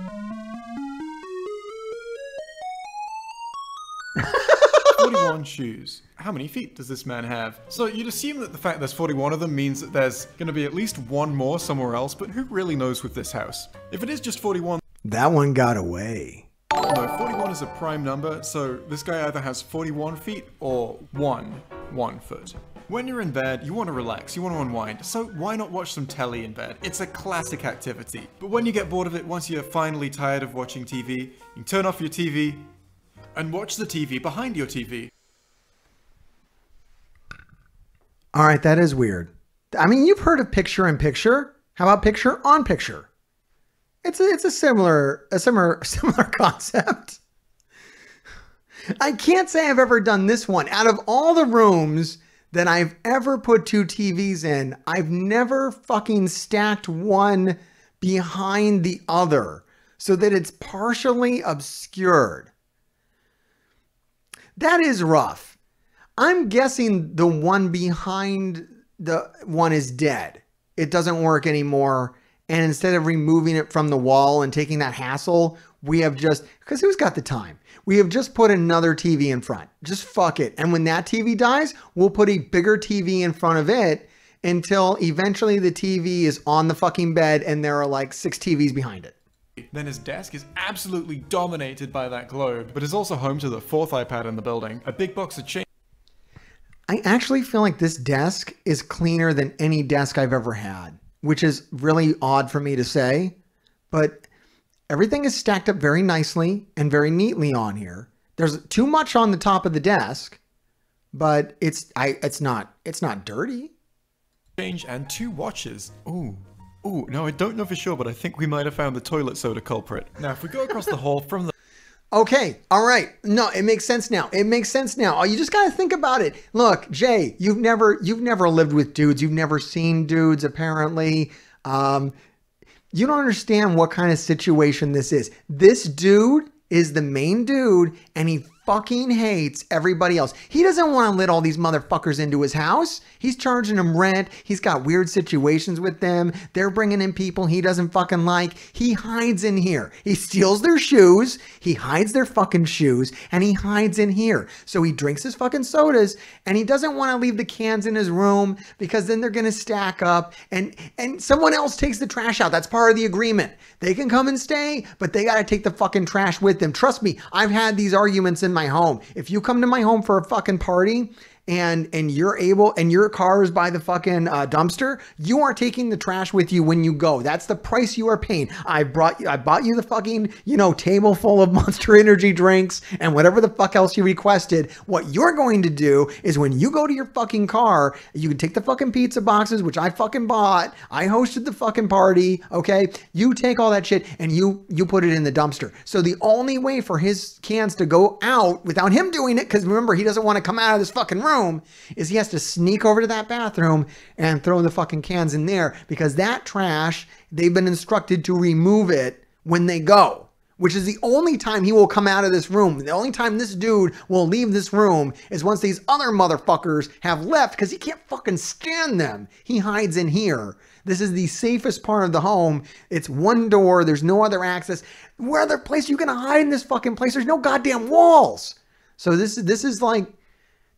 Speaker 3: 41 shoes. How many feet does this man have? So you'd assume that the fact there's 41 of them means that there's going to be at least one more somewhere else, but who really knows with this house? If it is just 41...
Speaker 1: That one got away.
Speaker 3: No, 41 is a prime number, so this guy either has 41 feet or 1 foot. When you're in bed, you want to relax, you want to unwind, so why not watch some telly in bed? It's a classic activity. But when you get bored of it, once you're finally tired of watching TV, you can turn off your TV and watch the TV behind your TV.
Speaker 1: All right, that is weird. I mean, you've heard of picture in picture. How about picture on picture? It's a similar concept. I can't say I've ever done this one. Out of all the rooms that I've ever put two TVs in, I've never fucking stacked one behind the other so that it's partially obscured. That is rough. I'm guessing the one behind the one is dead. It doesn't work anymore. And instead of removing it from the wall and taking that hassle, we have just, because who's got the time? We have just put another TV in front. Just fuck it. And when that TV dies, we'll put a bigger TV in front of it until eventually the TV is on the fucking bed and there are like 6 TVs behind it.
Speaker 3: Then his desk is absolutely dominated by that globe, but is also home to the 4th iPad in the building, a big box of change.
Speaker 1: I actually feel like this desk is cleaner than any desk I've ever had, which is really odd for me to say, but everything is stacked up very nicely and very neatly on here. There's too much on the top of the desk, but it's not dirty.
Speaker 3: Change and 2 watches. Ooh, no, I don't know for sure, but I think we might have found the toilet soda culprit. Now, if we go across the hall from the...
Speaker 1: Okay, all right. No, it makes sense now. It makes sense now. Oh, you just got to think about it. Look, Jay, you've never lived with dudes. You've never seen dudes, apparently. You don't understand what kind of situation this is. This dude is the main dude, and he fucking hates everybody else. He doesn't want to let all these motherfuckers into his house. He's charging them rent. He's got weird situations with them. They're bringing in people he doesn't fucking like. He hides in here. He steals their shoes. He hides their fucking shoes, and he hides in here. So he drinks his fucking sodas, and he doesn't want to leave the cans in his room because then they're going to stack up, and someone else takes the trash out. That's part of the agreement. They can come and stay, but they got to take the fucking trash with them. Trust me, I've had these arguments in my home. If you come to my home for a fucking party and you're able, and your car is by the fucking dumpster, you are taking the trash with you when you go. That's the price you are paying. I bought you the fucking, table full of Monster Energy drinks and whatever the fuck else you requested. What you're going to do is when you go to your fucking car, you can take the fucking pizza boxes, which I fucking bought. I hosted the fucking party. Okay. You take all that shit and you put it in the dumpster. So the only way for his cans to go out without him doing it, because remember, he doesn't want to come out of this fucking room, is he has to sneak over to that bathroom and throw the fucking cans in there, because that trash, they've been instructed to remove it when they go, which is the only time he will come out of this room. The only time this dude will leave this room is once these other motherfuckers have left, because he can't fucking stand them. He hides in here. This is the safest part of the home. It's one door. There's no other access. Where other place you gonna hide in this fucking place? There's no goddamn walls. So this is like,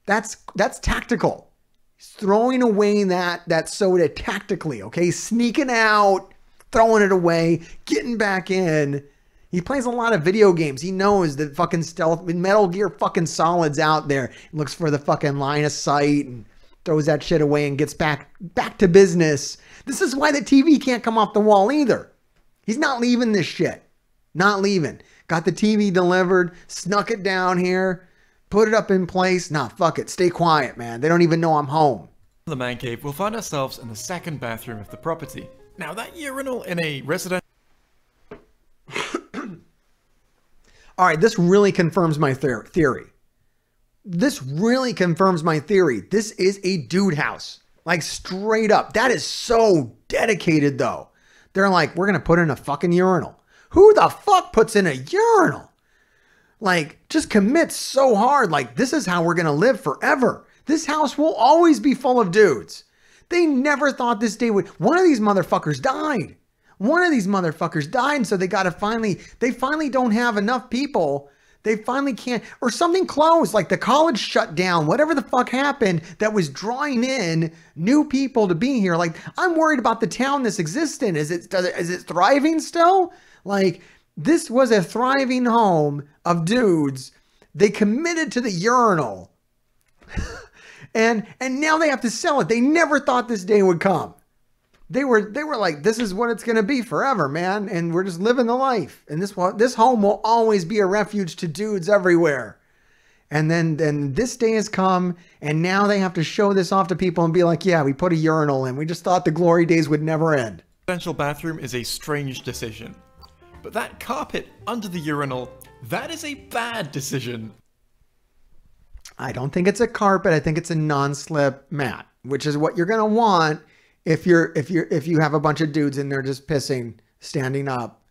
Speaker 1: that's tactical. He's throwing away that soda tactically, okay? Sneaking out, throwing it away, getting back in. He plays a lot of video games. He knows that fucking stealth, Metal Gear fucking Solid's out there. He looks for the fucking line of sight and throws that shit away and gets back to business. This is why the TV can't come off the wall either. He's not leaving this shit. Not leaving. Got the TV delivered, snuck it down here, put it up in place. Nah, fuck it. Stay quiet, man. They don't even know I'm home.
Speaker 3: In the man cave, we'll find ourselves in the second bathroom of the property. Now, that urinal in a residential...
Speaker 1: All right, this really confirms my theory. This really confirms my theory. This is a dude house. Like, straight up. That is so dedicated, though. They're like, we're going to put in a fucking urinal. Who the fuck puts in a urinal? Like, just commits so hard. Like, this is how we're going to live forever. This house will always be full of dudes. They never thought this day would... One of these motherfuckers died. One of these motherfuckers died, and so they finally don't have enough people. They finally can't, or something closed, like the college shut down, whatever the fuck happened that was drawing in new people to be here. Like, I'm worried about the town this exists in. Is it thriving still? Like, this was a thriving home of dudes. They committed to the urinal. and now they have to sell it. They never thought this day would come. They were like, this is what it's going to be forever, man. And we're just living the life. And this home will always be a refuge to dudes everywhere. And then this day has come, and now they have to show this off to people and be like, yeah, we put a urinal in. We just thought the glory days would never end.
Speaker 3: Residential bathroom is a strange decision. But that carpet under the urinal, that is a bad decision.
Speaker 1: I don't think it's a carpet. I think it's a non-slip mat, which is what you're going to want if you have a bunch of dudes in there just pissing, standing up.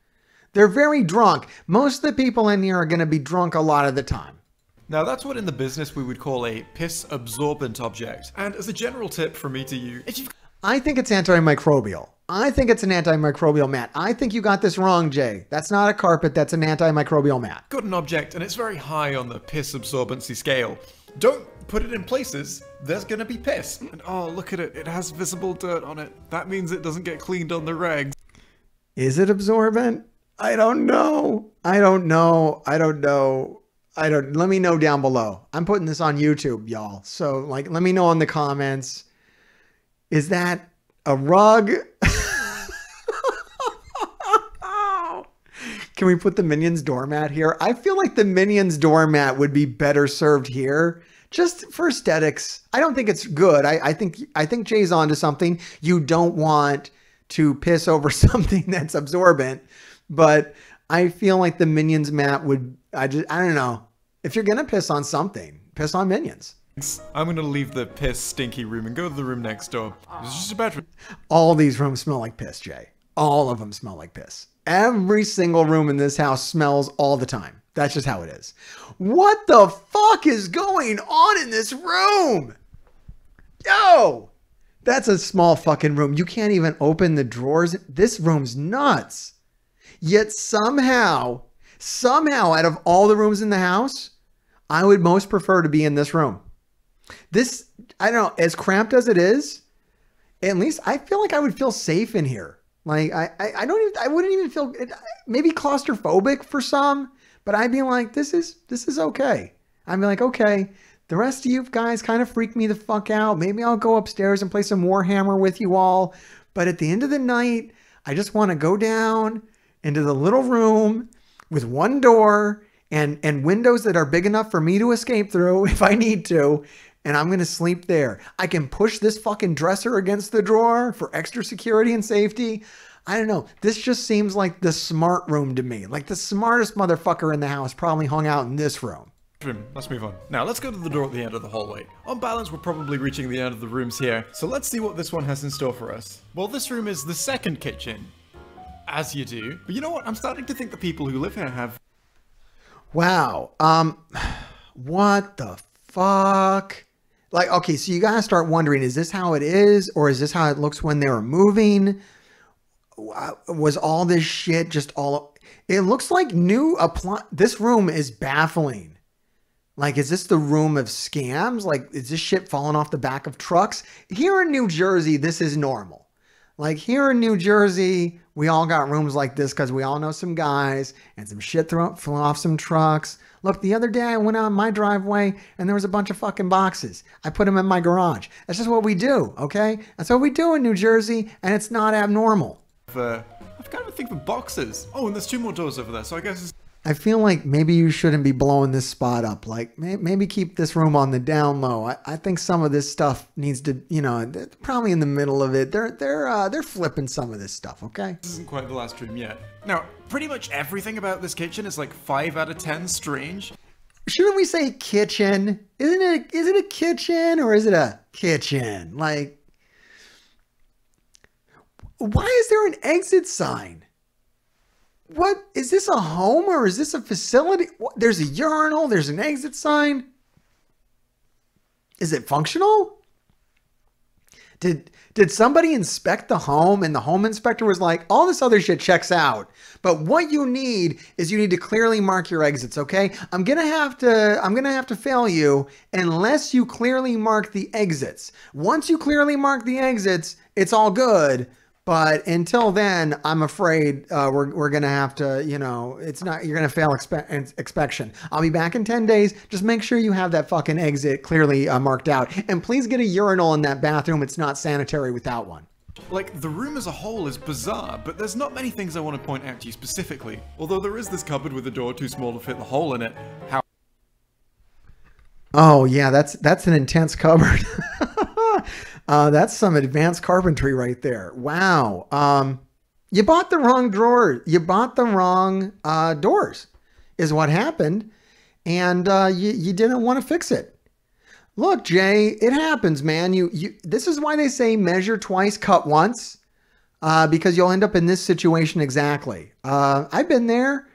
Speaker 1: They're very drunk. Most of the people in here are going to be drunk a lot of the time.
Speaker 3: Now that's what in the business we would call a piss absorbent object. And as a general tip from me to you,
Speaker 1: I think it's antimicrobial. I think it's an antimicrobial mat. I think you got this wrong, Jay. That's not a carpet. That's an antimicrobial mat.
Speaker 3: Got an object and it's very high on the piss absorbency scale. Don't put it in places, there's gonna be piss. And oh, look at it, it has visible dirt on it. That means it doesn't get cleaned on the regs.
Speaker 1: Is it absorbent? I don't know. Let me know down below. I'm putting this on YouTube, y'all. So, like, let me know in the comments. Is that a rug? Can we put the Minions doormat here? I feel like the Minions doormat would be better served here, just for aesthetics. I don't think it's good. I think Jay's onto something. You don't want to piss over something that's absorbent, but I feel like the Minions mat would. I don't know. If you're gonna piss on something, piss on Minions.
Speaker 3: I'm gonna leave the piss stinky room and go to the room next door. It's just a bedroom.
Speaker 1: All these rooms smell like piss, Jay. All of them smell like piss. Every single room in this house smells all the time. That's just how it is. What the fuck is going on in this room? Yo! That's a small fucking room. You can't even open the drawers. This room's nuts. Yet somehow out of all the rooms in the house, I would most prefer to be in this room. This, I don't know, as cramped as it is, at least I feel like I would feel safe in here. Like, I wouldn't even feel, maybe claustrophobic for some, but I'd be like, this is okay. I'd be like, okay, the rest of you guys kind of freak me the fuck out. Maybe I'll go upstairs and play some Warhammer with you all. But at the end of the night, I just want to go down into the little room with one door and windows that are big enough for me to escape through if I need to. And I'm going to sleep there. I can push this fucking dresser against the drawer for extra security and safety. I don't know. This just seems like the smart room to me. Like the smartest motherfucker in the house probably hung out in this room.
Speaker 3: Let's move on. Now let's go to the door at the end of the hallway. On balance, we're probably reaching the end of the rooms here. So let's see what this one has in store for us. Well, this room is the second kitchen. As you do. But you know what? I'm starting to think the people who live here have...
Speaker 1: Wow. What the fuck? Like, okay, so you gotta start wondering, is this how it is? Or is this how it looks when they were moving? Was all this shit just all... It looks like new... This room is baffling. Like, is this the room of scams? Like, is this shit falling off the back of trucks? Here in New Jersey, this is normal. Like, here in New Jersey, we all got rooms like this because we all know some guys and some shit flew off some trucks. Look, the other day I went out my driveway and there was a bunch of fucking boxes. I put them in my garage. That's just what we do, okay? That's what we do in New Jersey, and it's not abnormal.
Speaker 3: I've got to think of boxes. Oh, and there's 2 more doors over there, so I guess it's...
Speaker 1: I feel like maybe you shouldn't be blowing this spot up. Like, maybe keep this room on the down low. I think some of this stuff needs to, you know, they're probably in the middle of it. They're flipping some of this stuff, okay?
Speaker 3: This isn't quite the last room yet. Now, pretty much everything about this kitchen is like 5 out of 10 strange.
Speaker 1: Shouldn't we say kitchen? Is it a kitchen or is it a kitchen? Like, why is there an exit sign? What, is this a home or is this a facility? There's a urinal, there's an exit sign. Is it functional? Did somebody inspect the home and the home inspector was like, all this other shit checks out, but what you need is you need to clearly mark your exits, okay? I'm gonna have to fail you unless you clearly mark the exits. Once you clearly mark the exits, it's all good. But until then, I'm afraid we're going to have to, you know, you're going to fail inspection. I'll be back in 10 days. Just make sure you have that fucking exit clearly marked out. And please get a urinal in that bathroom. It's not sanitary without one.
Speaker 3: Like, the room as a whole is bizarre, but there's not many things I want to point out to you specifically. Although there is this cupboard with a door too small to fit the hole in it.
Speaker 1: Oh, yeah, that's an intense cupboard. That's some advanced carpentry right there. Wow. You bought the wrong drawer. You bought the wrong doors is what happened. And you didn't want to fix it. Look, Jay, it happens, man. This is why they say measure twice, cut once, because you'll end up in this situation exactly. I've been there.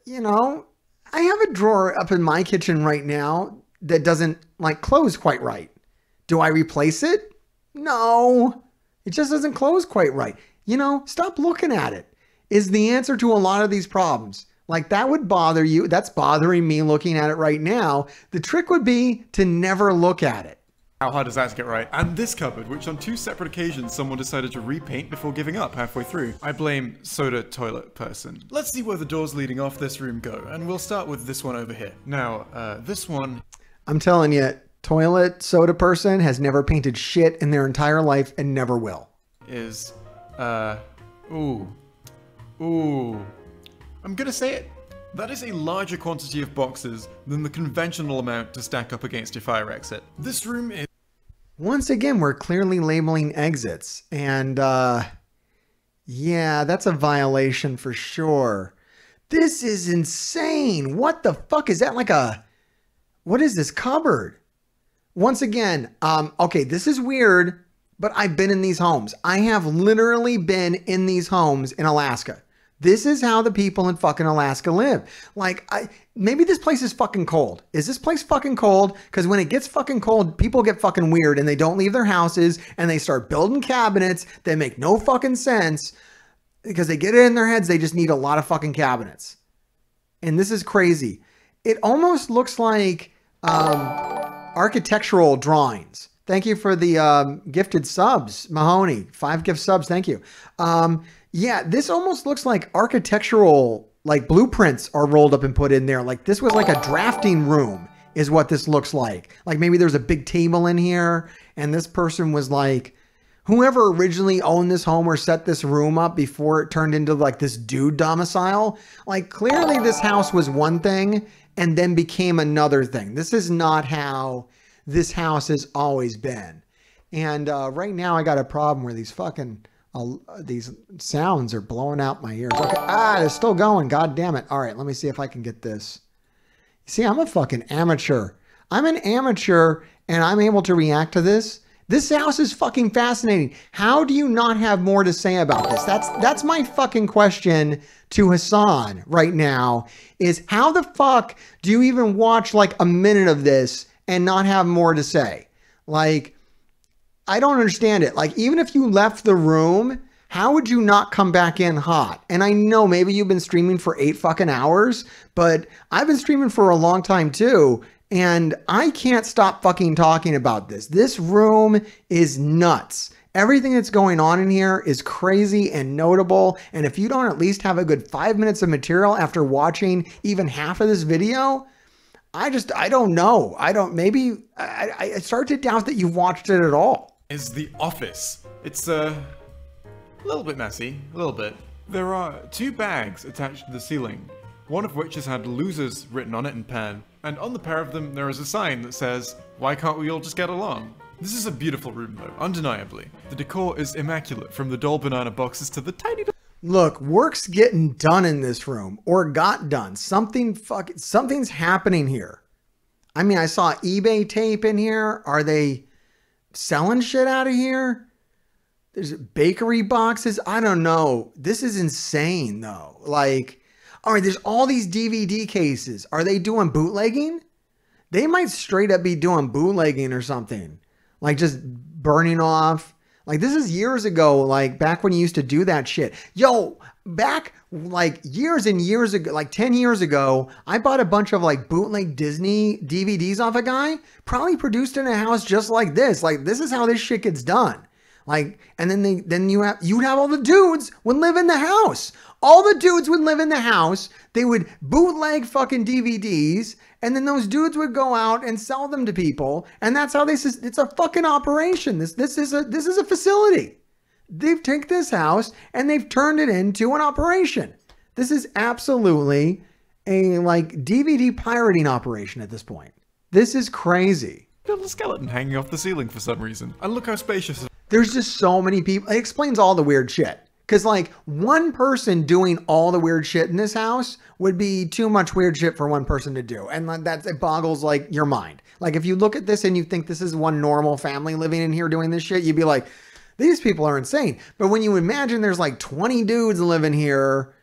Speaker 1: You know, I have a drawer up in my kitchen right now that doesn't like close quite right. Do I replace it? No, it just doesn't close quite right. You know, stop looking at it is the answer to a lot of these problems. Like, that would bother you. That's bothering me looking at it right now. The trick would be to never look at it.
Speaker 3: How hard is that to get right? And this cupboard, which on 2 separate occasions someone decided to repaint before giving up halfway through. I blame soda toilet person. Let's see where the doors leading off this room go, and we'll start with this one over here. Now, this one...
Speaker 1: I'm telling you, toilet soda person has never painted shit in their entire life and never will.
Speaker 3: Is, ooh. I'm gonna say it. That is a larger quantity of boxes than the conventional amount to stack up against your fire exit. This room is...
Speaker 1: Once again, we're clearly labeling exits. And, yeah, that's a violation for sure. This is insane. What the fuck? Is that like a... What is this cupboard? Once again, okay, this is weird, but I've been in these homes. I have literally been in these homes in Alaska. This is how the people in fucking Alaska live. Like, maybe this place is fucking cold. Is this place fucking cold? Because when it gets fucking cold, people get fucking weird and they don't leave their houses and they start building cabinets that make no fucking sense because they get it in their heads they just need a lot of fucking cabinets. And this is crazy. It almost looks like architectural drawings. Thank you for the gifted subs, Mahoney. 5 gift subs, thank you. Yeah, this almost looks like architectural, like blueprints are rolled up and put in there. Like this was like a drafting room is what this looks like. Like maybe there's a big table in here and this person was like, whoever originally owned this home or set this room up before it turned into like this dude domicile, like clearly this house was one thing and then became another thing. This is not how this house has always been. And right now I got a problem where these fucking... these sounds are blowing out my ears. Okay. They're still going. God damn it. All right, let me see if I can get this. See, I'm a fucking amateur. I'm an amateur and I'm able to react to this. This house is fucking fascinating. How do you not have more to say about this? That's my fucking question to Hassan right now is how the fuck do you even watch like a minute of this and not have more to say? Like, I don't understand it. Like, even if you left the room, How would you not come back in hot? And I know maybe you've been streaming for 8 fucking hours, but I've been streaming for a long time too. And I can't stop fucking talking about this. This room is nuts. Everything that's going on in here is crazy and notable. And if you don't at least have a good 5 minutes of material after watching even half of this video, I don't know. Maybe I start to doubt that you've watched it at all.
Speaker 3: Is the office. It's a little bit messy, a little bit. There are 2 bags attached to the ceiling, one of which has had losers written on it in pen. And on the pair of them, there is a sign that says, "Why can't we all just get along?" This is a beautiful room though, undeniably. The decor is immaculate, from the doll banana boxes to the tiny...
Speaker 1: Look, work's getting done in this room, or got done. Something's happening here. I mean, I saw eBay tape in here. Are they selling shit out of here? There's bakery boxes. I don't know. This is insane though. Like, all right, there's all these DVD cases. Are they doing bootlegging? They might straight up be doing bootlegging or something. Like just burning off. Like this is years ago, like back when you used to do that shit. Yo, back like years and years ago, like 10 years ago, I bought a bunch of like bootleg Disney DVDs off a guy, probably produced in a house just like this. Like this is how this shit gets done. Like, and then you'd have all the dudes would live in the house. All the dudes would live in the house. They would bootleg fucking DVDs. And then those dudes would go out and sell them to people. And that's how it's a fucking operation. This is a facility. They've taken this house and they've turned it into an operation. This is absolutely a like DVD pirating operation at this point. This is crazy.
Speaker 3: Little skeleton hanging off the ceiling for some reason. And look how spacious.
Speaker 1: There's just so many people. It explains all the weird shit. Because like one person doing all the weird shit in this house would be too much weird shit for one person to do. And it boggles like your mind. Like if you look at this and you think this is one normal family living in here doing this shit, you'd be like, these people are insane. But when you imagine there's like 20 dudes living here,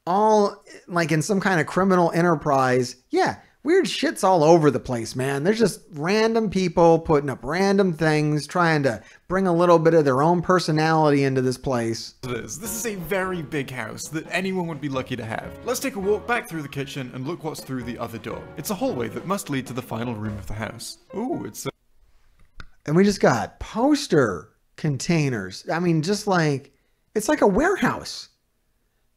Speaker 1: all like in some kind of criminal enterprise, yeah, weird shit's all over the place, man. There's just random people putting up random things, trying to bring a little bit of their own personality into this place.
Speaker 3: This is a very big house that anyone would be lucky to have. Let's take a walk back through the kitchen and look what's through the other door. It's a hallway that must lead to the final room of the house. Ooh, it's a...
Speaker 1: And we just got poster containers. I mean, just like, it's like a warehouse.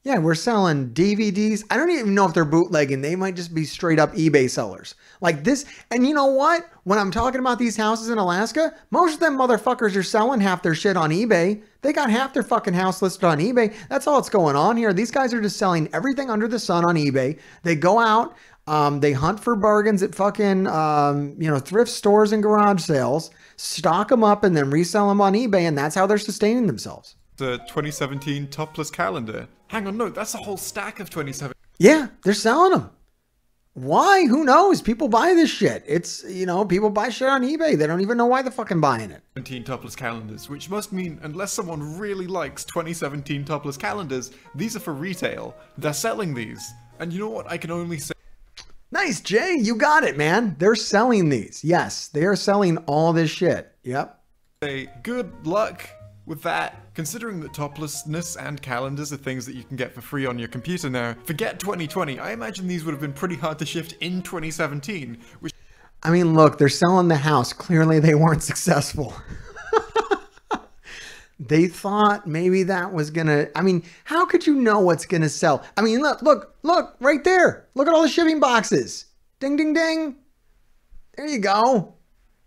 Speaker 1: Yeah, we're selling DVDs. I don't even know if they're bootlegging. They might just be straight up eBay sellers. Like this. And you know what? When I'm talking about these houses in Alaska, most of them motherfuckers are selling half their shit on eBay. They got half their fucking house listed on eBay. That's all that's going on here. These guys are just selling everything under the sun on eBay. They go out, they hunt for bargains at fucking, thrift stores and garage sales, stock them up and then resell them on eBay. And that's how they're sustaining themselves.
Speaker 3: The 2017 topless calendar. Hang on, no, that's a whole stack of 2017.
Speaker 1: Yeah, they're selling them. Why? Who knows? People buy this shit. It's, people buy shit on eBay. They don't even know why they're fucking buying it.
Speaker 3: 17 topless calendars, which must mean unless someone really likes 2017 topless calendars, these are for retail. They're selling these. And you know what? I can only say...
Speaker 1: Nice, Jay. You got it, man. They're selling these. Yes, they are selling all this shit. Yep.
Speaker 3: Say good luck with that. Considering that toplessness and calendars are things that you can get for free on your computer now, forget 2020. I imagine these would have been pretty hard to shift in 2017.
Speaker 1: I mean, look, they're selling the house. Clearly they weren't successful. They thought maybe that was gonna, I mean, how could you know what's gonna sell? I mean, look, right there. Look at all the shipping boxes. Ding, ding, ding. There you go.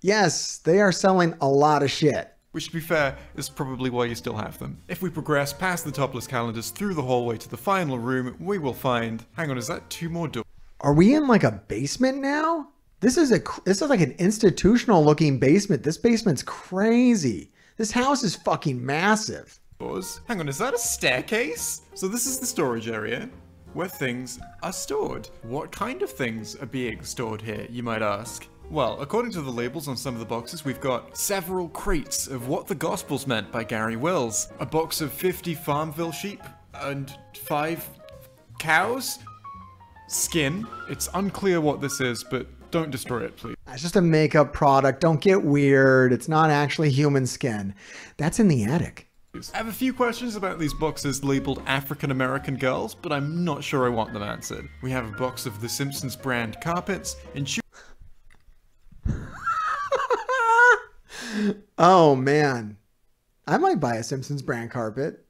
Speaker 1: Yes, they are selling a lot of shit.
Speaker 3: Which, to be fair, is probably why you still have them. If we progress past the topless calendars through the hallway to the final room, we will find... Hang on, is that 2 more doors?
Speaker 1: Are we in like a basement now? This is like an institutional looking basement. This basement's crazy. This house is fucking massive.
Speaker 3: Hang on, is that a staircase? So this is the storage area where things are stored. What kind of things are being stored here, you might ask? Well, according to the labels on some of the boxes, we've got several crates of What the Gospels Meant by Gary Wills, a box of 50 Farmville sheep, and 5 cows? Skin. It's unclear what this is, but don't destroy it, please.
Speaker 1: It's just a makeup product. Don't get weird. It's not actually human skin. That's in the attic.
Speaker 3: I have a few questions about these boxes labeled African American girls, but I'm not sure I want them answered. We have a box of the Simpsons brand carpets,
Speaker 1: Oh man, I might buy a Simpsons brand carpet.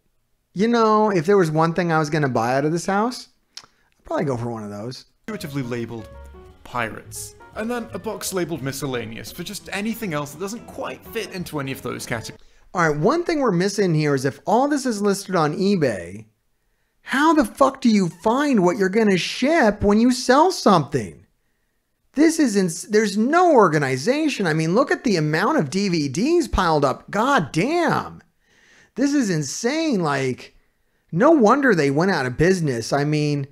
Speaker 1: You know, if there was one thing I was going to buy out of this house, I'd probably go for one of those.
Speaker 3: intuitively labeled pirates. And then a box labeled miscellaneous for just anything else that doesn't quite fit into any of those categories.
Speaker 1: All right, one thing we're missing here is if all this is listed on eBay, how the fuck do you find what you're going to ship when you sell something? There's no organization. I mean, look at the amount of DVDs piled up. God damn. This is insane. Like, no wonder they went out of business. I mean,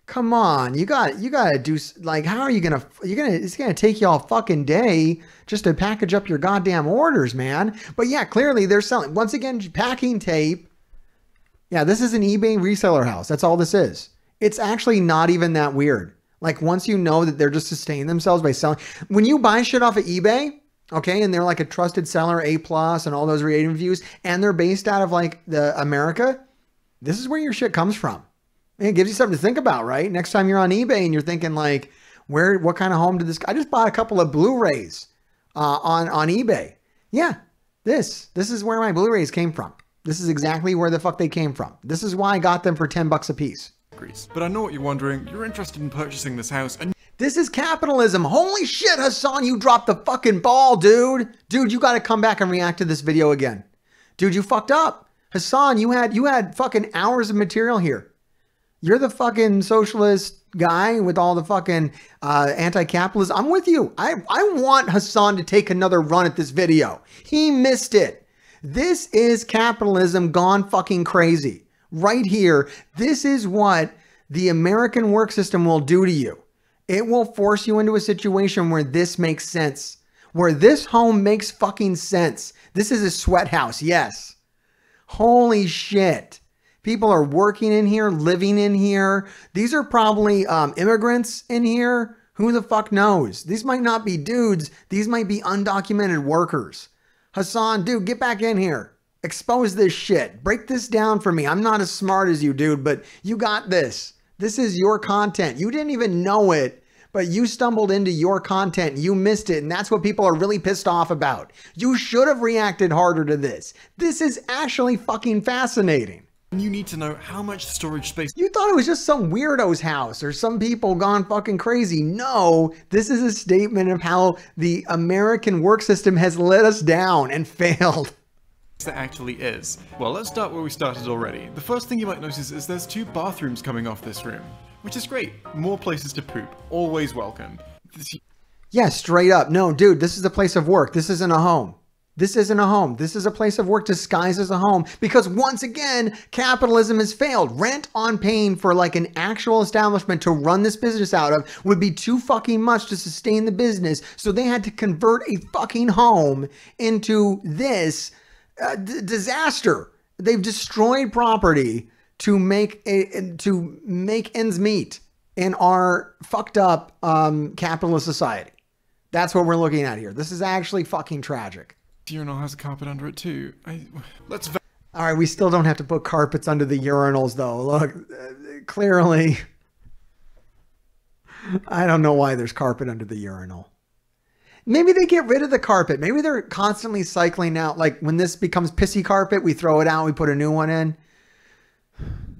Speaker 1: come on. You got to do, like, how are you going to, it's going to take you all fucking day just to package up your goddamn orders, man. But yeah, clearly they're selling, once again, packing tape. Yeah, this is an eBay reseller house. That's all this is. It's actually not even that weird. Like, once you know that they're just sustaining themselves by selling, when you buy shit off of eBay, okay, and they're like a trusted seller, A+, and all those rating reviews, and they're based out of like the America, this is where your shit comes from. And it gives you something to think about, right? Next time you're on eBay and you're thinking like, what kind of home did this, I just bought a couple of Blu-rays on eBay. Yeah, this is where my Blu-rays came from. This is exactly where the fuck they came from. This is why I got them for $10 a piece.
Speaker 3: But I know what you're wondering. You're interested in purchasing this house, and
Speaker 1: this is capitalism. Holy shit, Hassan, you dropped the fucking ball, dude. Dude, you got to come back and react to this video again. Dude, you fucked up. Hassan, you had fucking hours of material here. You're the fucking socialist guy with all the fucking anti-capitalism. I'm with you. I want Hassan to take another run at this video. He missed it. This is capitalism gone fucking crazy. Right here, this is what the American work system will do to you. It will force you into a situation where this makes sense. Where this home makes fucking sense. This is a sweat house, yes. Holy shit. People are working in here, living in here. These are probably immigrants in here. Who the fuck knows? These might not be dudes. These might be undocumented workers. Hassan, dude, get back in here. Expose this shit. Break this down for me. I'm not as smart as you, dude, but you got this. This is your content. You didn't even know it, but you stumbled into your content. You missed it, and that's what people are really pissed off about. You should have reacted harder to this. This is actually fucking fascinating.
Speaker 3: you need to know how much storage space.
Speaker 1: You thought it was just some weirdo's house or some people gone fucking crazy. No, this is a statement of how the American work system has let us down and failed.
Speaker 3: That actually is. Well, let's start where we started already. The first thing you might notice is there's 2 bathrooms coming off this room, which is great. More places to poop. Always welcome.
Speaker 1: Yeah, straight up. No, dude, this is a place of work. This isn't a home. This isn't a home. This is a place of work disguised as a home because once again, capitalism has failed. Rent on paying for like an actual establishment to run this business out of would be too fucking much to sustain the business. So they had to convert a fucking home into this disaster. They've destroyed property to make ends meet in our fucked up capitalist society. That's what we're looking at here. This is actually fucking tragic.
Speaker 3: Urinal has a carpet under it too. Let's.
Speaker 1: All right, we still don't have to put carpets under the urinals though. Look, clearly, I don't know why there's carpet under the urinal. Maybe they get rid of the carpet. Maybe they're constantly cycling out. Like when this becomes pissy carpet, we throw it out, we put a new one in.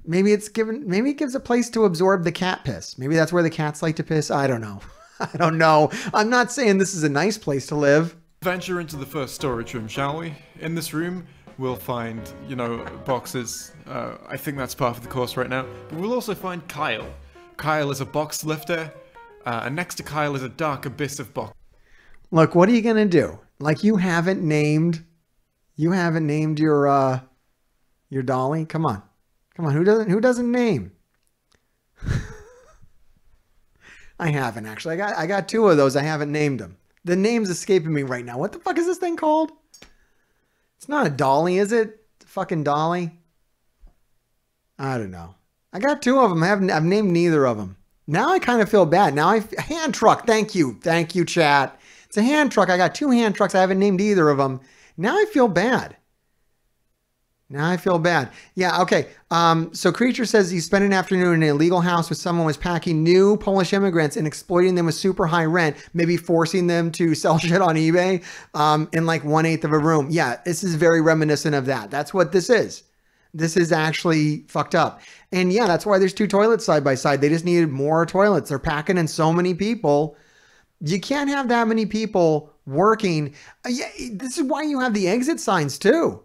Speaker 1: Maybe it gives a place to absorb the cat piss. Maybe that's where the cats like to piss. I don't know. I don't know. I'm not saying this is a nice place to live.
Speaker 3: Venture into the first storage room, shall we? In this room, we'll find, boxes. I think that's part of the course right now. But we'll also find Kyle. Kyle is a box lifter, and next to Kyle is a dark abyss of box.
Speaker 1: Look, what are you gonna do? Like you haven't named your dolly? Come on. Who doesn't name? I haven't actually. I got 2 of those. I haven't named them. The name's escaping me right now. What the fuck is this thing called? It's not a dolly, is it? It's a fucking dolly. I don't know. I got 2 of them. I've named neither of them. Now I kind of feel bad. Now hand truck. Thank you, chat. It's a hand truck. I got 2 hand trucks. I haven't named either of them. Now I feel bad. Now I feel bad. Yeah, okay. So Creature says he spent an afternoon in an illegal house where someone was packing new Polish immigrants and exploiting them with super high rent, maybe forcing them to sell shit on eBay in like 1/8 of a room. Yeah, this is very reminiscent of that. That's what this is. This is actually fucked up. And yeah, that's why there's 2 toilets side by side. They just needed more toilets. They're packing in so many people. You can't have that many people working. Yeah, this is why you have the exit signs too.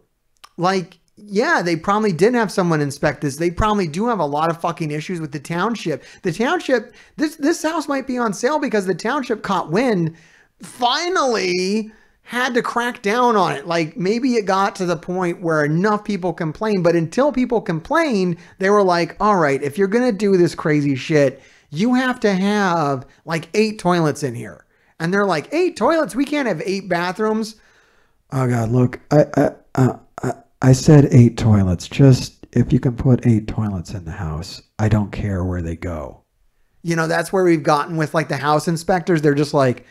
Speaker 1: Like, yeah, they probably did have someone inspect this. They probably do have a lot of fucking issues with the township. The township, this house might be on sale because the township caught wind, finally had to crack down on it. Like maybe it got to the point where enough people complained, but until people complained, they were like, all right, if you're going to do this crazy shit, you have to have like 8 toilets in here. And they're like, 8 toilets? We can't have 8 bathrooms.
Speaker 2: Oh God, look, I said 8 toilets. Just if you can put 8 toilets in the house, I don't care where they go.
Speaker 1: You know, that's where we've gotten with like the house inspectors. They're just like,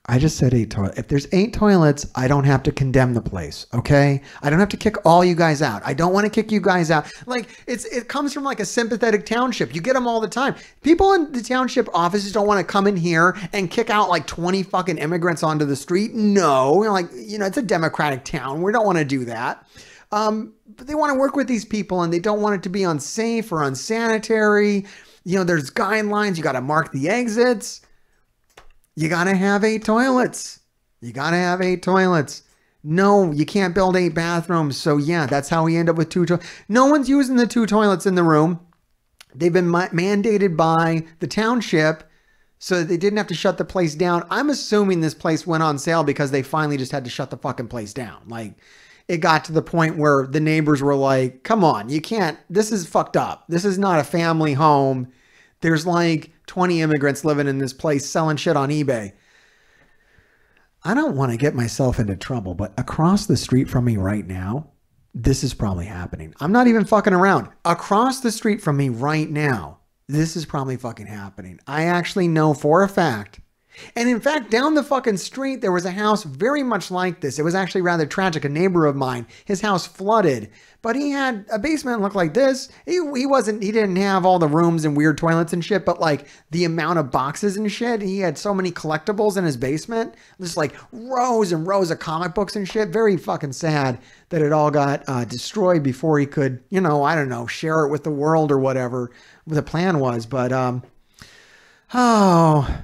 Speaker 2: I just said 8 toilets.
Speaker 1: if there's 8 toilets, I don't have to condemn the place. Okay. I don't have to kick all you guys out. I don't want to kick you guys out. Like it comes from like a sympathetic township. You get them all the time. People in the township offices don't want to come in here and kick out like 20 fucking immigrants onto the street. No, like, you know, it's a democratic town. We don't want to do that. But they want to work with these people and they don't want it to be unsafe or unsanitary. You know, there's guidelines. You got to mark the exits. You got to have 8 toilets. You got to have 8 toilets. No, you can't build 8 bathrooms. So yeah, that's how we end up with 2 toilets. No one's using the 2 toilets in the room. They've been mandated by the township so that they didn't have to shut the place down. I'm assuming this place went on sale because they finally just had to shut the fucking place down. Like it got to the point where the neighbors were like, come on, you can't, this is fucked up. This is not a family home. There's like 20 immigrants living in this place selling shit on eBay. I don't want to get myself into trouble, but across the street from me right now, this is probably happening. I'm not even fucking around. Across the street from me right now, this is probably fucking happening. I actually know for a fact. And in fact, down the fucking street, there was a house very much like this. It was actually rather tragic. A neighbor of mine, his house flooded, but he had a basement look like this. He didn't have all the rooms and weird toilets and shit, but like the amount of boxes and shit, he had so many collectibles in his basement, just like rows and rows of comic books and shit. Very fucking sad that it all got destroyed before he could, you know, I don't know, share it with the world or whatever the plan was. But, oh,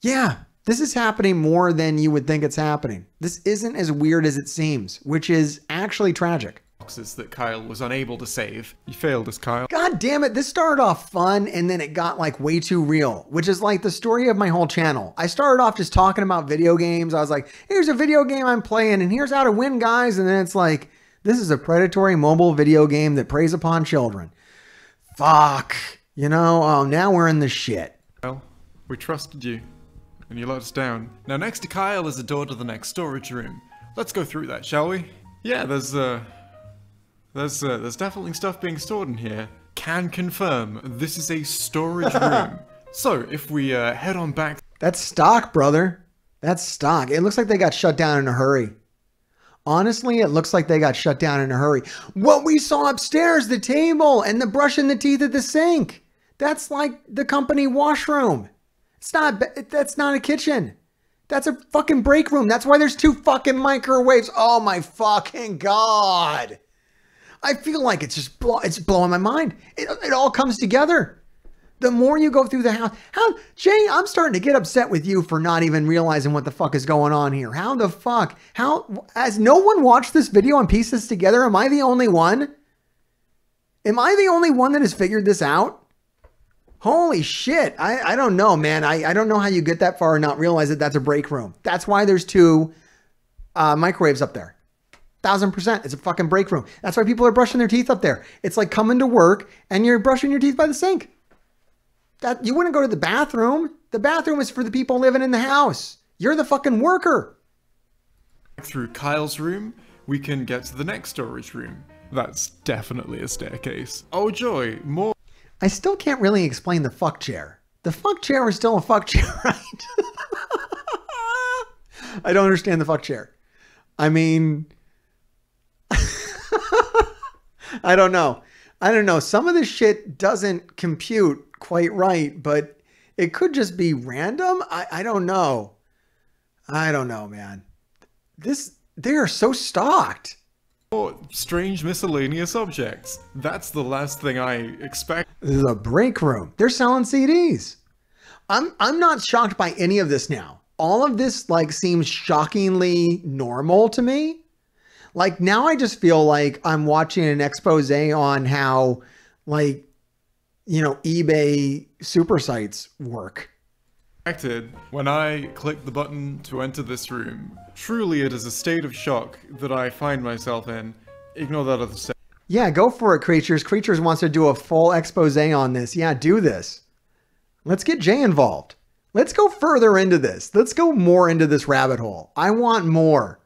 Speaker 1: yeah, this is happening more than you would think it's happening. This isn't as weird as it seems, which is actually tragic.
Speaker 3: Boxes that Kyle was unable to save. You failed us, Kyle.
Speaker 1: God damn it. This started off fun and then it got like way too real, which is like the story of my whole channel. I started off just talking about video games. I was like, here's a video game I'm playing and here's how to win, guys. And then it's like, this is a predatory mobile video game that preys upon children. Fuck. You know, oh, now we're in the shit.
Speaker 3: Well, we trusted you. And you let us down. Now next to Kyle is a door to the next storage room. Let's go through that, shall we? Yeah, there's definitely stuff being stored in here. Can confirm this is a storage room. So if we head on back.
Speaker 1: That's stock, brother. That's stock. It looks like they got shut down in a hurry. Honestly, it looks like they got shut down in a hurry. What we saw upstairs, the table and the brushing the teeth at the sink. That's like the company washroom. That's not a kitchen. That's a fucking break room. That's why there's 2 fucking microwaves. Oh my fucking God. I feel like it's blowing my mind. It all comes together. The more you go through the house. Jay, I'm starting to get upset with you for not even realizing what the fuck is going on here. How the fuck? Has no one watched this video and pieced this together? Am I the only one? Am I the only one that has figured this out? Holy shit. I don't know, man. I don't know how you get that far and not realize that that's a break room. That's why there's 2 microwaves up there. 1000%. It's a fucking break room. That's why people are brushing their teeth up there. It's like coming to work and you're brushing your teeth by the sink. You wouldn't go to the bathroom. The bathroom is for the people living in the house. You're the fucking worker.
Speaker 3: Through Kyle's room, we can get to the next storage room. That's definitely a staircase. Oh joy, more.
Speaker 1: I still can't really explain the fuck chair. The fuck chair is still a fuck chair, right? I don't understand the fuck chair. I mean, I don't know. I don't know. Some of this shit doesn't compute quite right, but it could just be random. I don't know. I don't know, man. They are so stocked.
Speaker 3: Or strange miscellaneous objects. That's the last thing I expect.
Speaker 1: This is a break room. They're selling CDs. I'm not shocked by any of this now. All of this like seems shockingly normal to me. Like now I just feel like I'm watching an expose on how like, you know, eBay super sites work.
Speaker 3: When I click the button to enter this room, truly it is a state of shock that I find myself in. Ignore that other step.
Speaker 1: Yeah, go for it, Creatures. Creatures wants to do a full expose on this. Yeah, do this. Let's get Jay involved. Let's go further into this. Let's go more into this rabbit hole. I want more.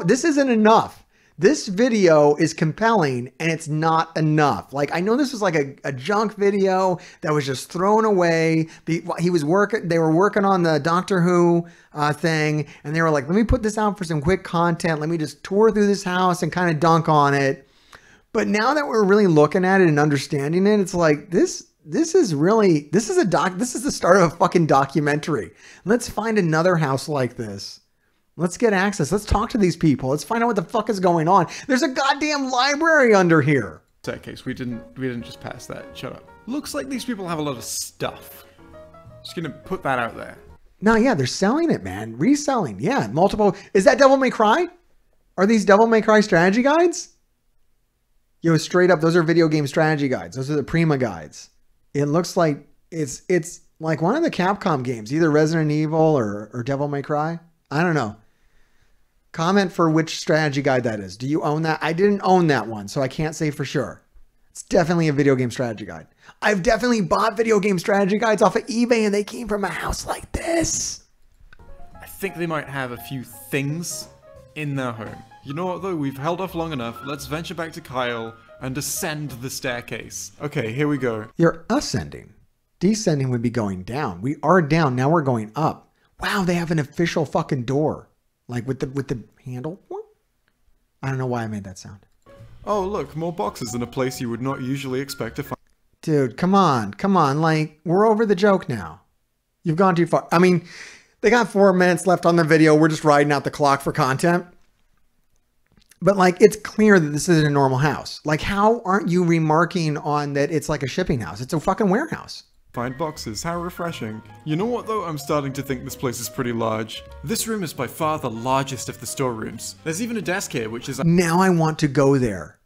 Speaker 1: This isn't enough. This video is compelling and it's not enough. Like, I know this was like a junk video that was just thrown away. They were working on the Doctor Who thing and they were like, let me put this out for some quick content. Let me just tour through this house and kind of dunk on it. But now that we're really looking at it and understanding it, it's like, this is the start of a fucking documentary. Let's find another house like this. Let's get access. Let's talk to these people. Let's find out what the fuck is going on. There's a goddamn library under here.
Speaker 3: Staircase. We didn't just pass that. Shut up. Looks like these people have a lot of stuff. Just gonna put that out there.
Speaker 1: No, yeah, they're selling it, man. Reselling. Yeah, multiple. Is that Devil May Cry? Are these Devil May Cry strategy guides? Yo, straight up, those are video game strategy guides. Those are the Prima guides. It looks like it's like one of the Capcom games, either Resident Evil or Devil May Cry. I don't know. Comment for which strategy guide that is. Do you own that? I didn't own that one, so I can't say for sure. It's definitely a video game strategy guide. I've definitely bought video game strategy guides off of eBay and they came from a house like this.
Speaker 3: I think they might have a few things in their home. You know what though? We've held off long enough. Let's venture back to Kyle and ascend the staircase. Okay, here we go.
Speaker 1: You're ascending. Descending would be going down. We are down. Now we're going up. Wow, they have an official fucking door. Like with the handle. I don't know why I made that sound.
Speaker 3: Oh, look, more boxes in a place you would not usually expect to find.
Speaker 1: Dude, come on. Come on. Like, we're over the joke now. You've gone too far. I mean, they got 4 minutes left on the video. We're just riding out the clock for content. But like, it's clear that this isn't a normal house. Like, how aren't you remarking on that it's like a shipping house? It's a fucking warehouse.
Speaker 3: Find boxes, how refreshing. You know what though, I'm starting to think this place is pretty large. This room is by far the largest of the storerooms. There's even a desk here, which is...
Speaker 1: Now I want to go there.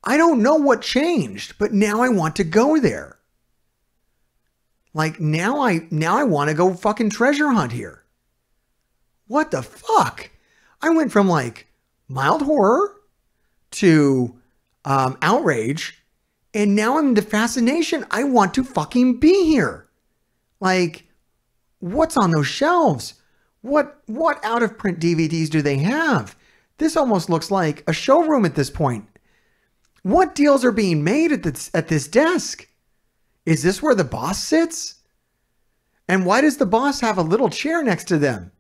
Speaker 1: I don't know what changed, but now I want to go there. Like, now I want to go fucking treasure hunt here. What the fuck? I went from like mild horror to outrage. And now I'm into fascination. I want to fucking be here. Like, what's on those shelves? What out of print DVDs do they have? This almost looks like a showroom at this point. What deals are being made at this desk? Is this where the boss sits? And why does the boss have a little chair next to them?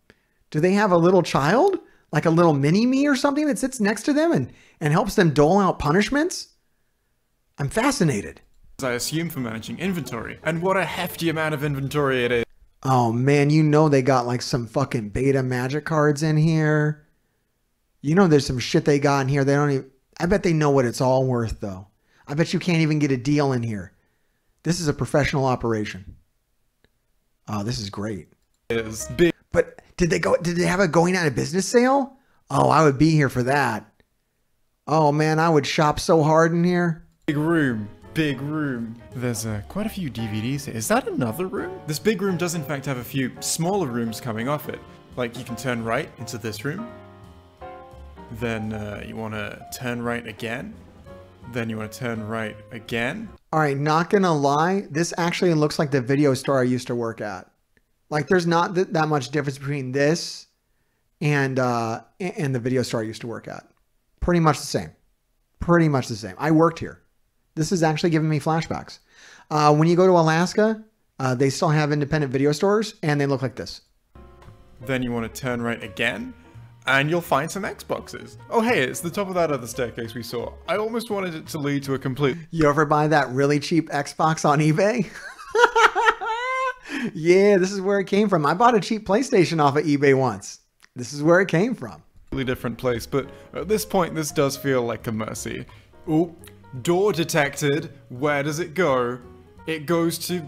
Speaker 1: Do they have a little child? Like a little mini-me or something that sits next to them and helps them dole out punishments? I'm fascinated.
Speaker 3: I assume for managing inventory. And what a hefty amount of inventory it is.
Speaker 1: Oh man, you know they got like some fucking beta magic cards in here. You know there's some shit they got in here. They don't even... I bet they know what it's all worth though. I bet you can't even get a deal in here. This is a professional operation. Oh, this is great.
Speaker 3: It is big.
Speaker 1: But did they have a going out of business sale? Oh, I would be here for that. Oh man, I would shop so hard in here.
Speaker 3: Big room. Big room. There's quite a few DVDs here. Is that another room? This big room does in fact have a few smaller rooms coming off it. Like you can turn right into this room. Then you want to turn right again. Then you want to turn right again.
Speaker 1: All right, not gonna lie. This actually looks like the video store I used to work at. Like there's not that much difference between this and the video store I used to work at. Pretty much the same. Pretty much the same. I worked here. This is actually giving me flashbacks. When you go to Alaska, they still have independent video stores and they look like this.
Speaker 3: Then you want to turn right again. and you'll find some Xboxes. Oh hey, it's the top of that other staircase we saw. I almost wanted it to lead to a complete...
Speaker 1: You ever buy that really cheap Xbox on eBay? Yeah, this is where it came from. I bought a cheap PlayStation off of eBay once. This is where it came from.
Speaker 3: different place, but at this point this does feel like a mercy. Oh, door detected. Where does it go? It goes to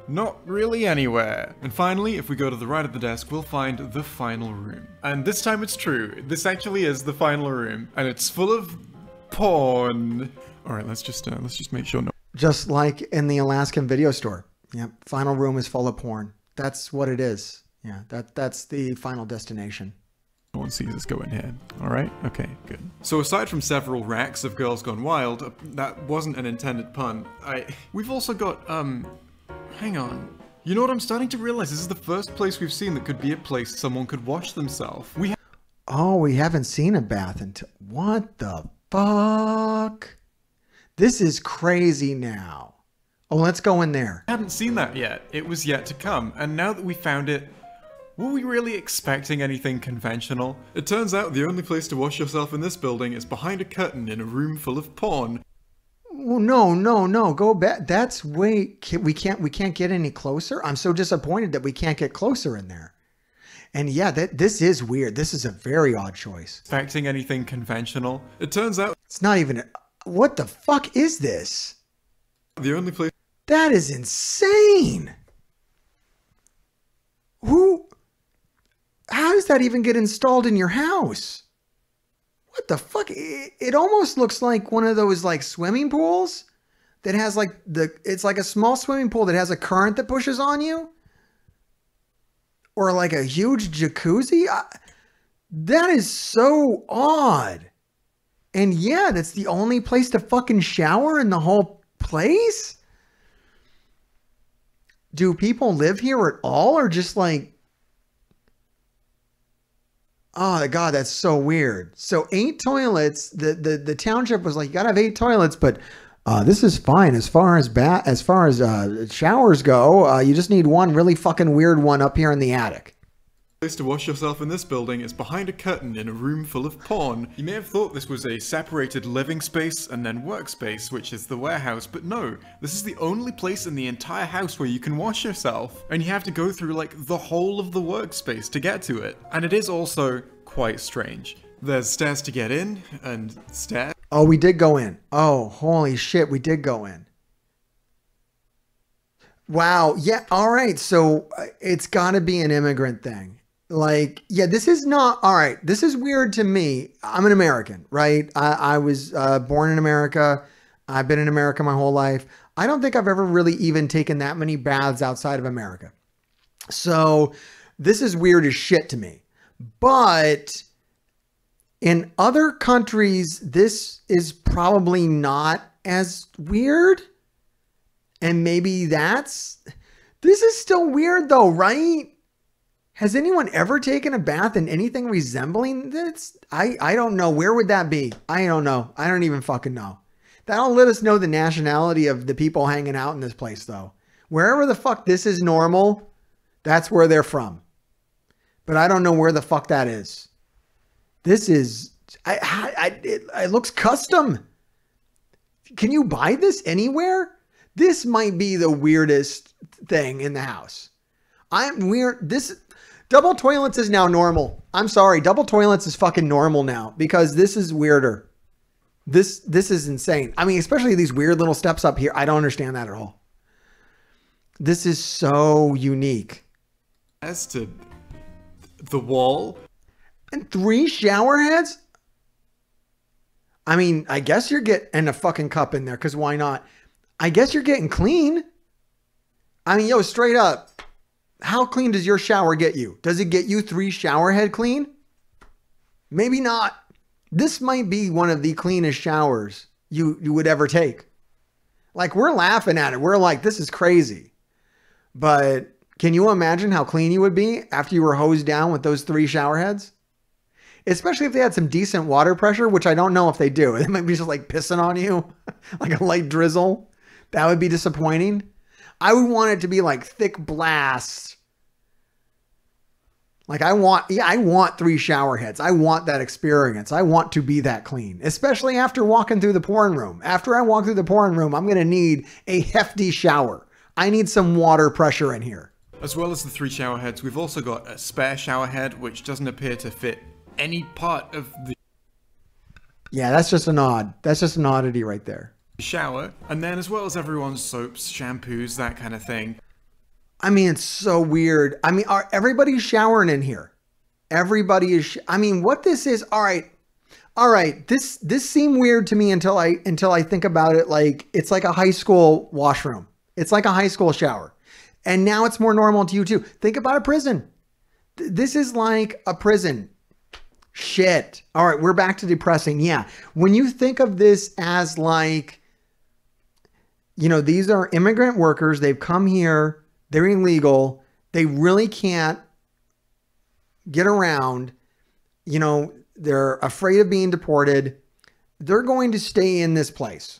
Speaker 3: not really anywhere. And finally, if we go to the right of the desk, we'll find the final room. And this time it's true. This actually is the final room, and it's full of porn. All right, let's just make sure no.
Speaker 1: Just like in the Alaskan video store. Yep, final room is full of porn. That's what it is. Yeah, that's the final destination.
Speaker 3: No one sees us go in here. All right, okay, good. So aside from several racks of Girls Gone Wild, that wasn't an intended pun. We've also got hang on. You know what I'm starting to realize? This is the first place we've seen that could be a place someone could wash themselves. We
Speaker 1: haven't seen a bath until... What the fuck? This is crazy now. Oh, let's go in there.
Speaker 3: hadn't seen that yet. It was yet to come. And now that we found it, were we really expecting anything conventional? It turns out the only place to wash yourself in this building is behind a curtain in a room full of porn.
Speaker 1: Oh, no. Go back. That's way... We can't get any closer. I'm so disappointed that we can't get closer in there. And yeah, this is weird. This is a very odd choice.
Speaker 3: Expecting anything conventional? It turns out
Speaker 1: it's not even... What the fuck is this?
Speaker 3: the only place...
Speaker 1: That is insane. How does that even get installed in your house? What the fuck? It almost looks like one of those like swimming pools that has like it's like a small swimming pool that has a current that pushes on you. Or like a huge jacuzzi. That is so odd. And yeah, that's the only place to fucking shower in the whole place? Do people live here at all, or just like... Oh God, that's so weird. So 8 toilets. The township was like, you gotta have 8 toilets, but this is fine as far as showers go. You just need one really fucking weird one up here in the attic.
Speaker 3: Place to wash yourself in this building is behind a curtain in a room full of porn. You may have thought this was a separated living space and then workspace, which is the warehouse, but no, this is the only place in the entire house where you can wash yourself, and you have to go through like the whole of the workspace to get to it. And it is also quite strange. There's stairs to get in, and stairs.
Speaker 1: Oh, we did go in. Oh, holy shit, we did go in. Wow, yeah, all right, so it's gotta be an immigrant thing. Like, yeah, this is not, all right, this is weird to me. I'm an American, right? I was born in America. I've been in America my whole life. I don't think I've ever really even taken that many baths outside of America. So this is weird as shit to me. But in other countries, this is probably not as weird. And maybe this is still weird though, right? Has anyone ever taken a bath in anything resembling this? I don't know. Where would that be? I don't know. I don't even fucking know. That'll let us know the nationality of the people hanging out in this place though. Wherever the fuck this is normal, that's where they're from. But I don't know where the fuck that is. This is, it looks custom. Can you buy this anywhere? This might be the weirdest thing in the house. Double toilets is now normal. I'm sorry. Double toilets is fucking normal now because this is weirder. This is insane. I mean, especially these weird little steps up here. I don't understand that at all. This is so unique.
Speaker 3: As to the wall.
Speaker 1: And 3 shower heads? I mean, I guess you're getting a fucking cup in there because why not? I guess you're getting clean. I mean, yo, straight up. How clean does your shower get you? Does it get you 3 shower head clean? Maybe not. This might be one of the cleanest showers you would ever take. Like, we're laughing at it. We're like, this is crazy. But can you imagine how clean you would be after you were hosed down with those 3 shower heads? Especially if they had some decent water pressure, which I don't know if they do. It might be just like pissing on you, like a light drizzle. That would be disappointing. I would want it to be like thick blast. Like I want 3 shower heads. I want that experience. I want to be that clean, especially after walking through the porn room. After I walk through the porn room, I'm going to need a hefty shower. I need some water pressure in here.
Speaker 3: As well as the 3 shower heads, we've also got a spare shower head, which doesn't appear to fit any part of the
Speaker 1: Yeah, that's just an oddity right there.
Speaker 3: shower. And then as well as everyone's soaps, shampoos, that kind of thing.
Speaker 1: I mean, it's so weird. I mean, everybody's showering in here. Everybody is, I mean, what this is, all right. This seemed weird to me until I think about it. Like, it's like a high school washroom. It's like a high school shower. And now it's more normal to you too. Think about a prison. This is like a prison. Shit. All right, we're back to depressing. Yeah. When you think of this as like, you know, these are immigrant workers. They've come here. They're illegal. They really can't get around. You know, they're afraid of being deported. They're going to stay in this place.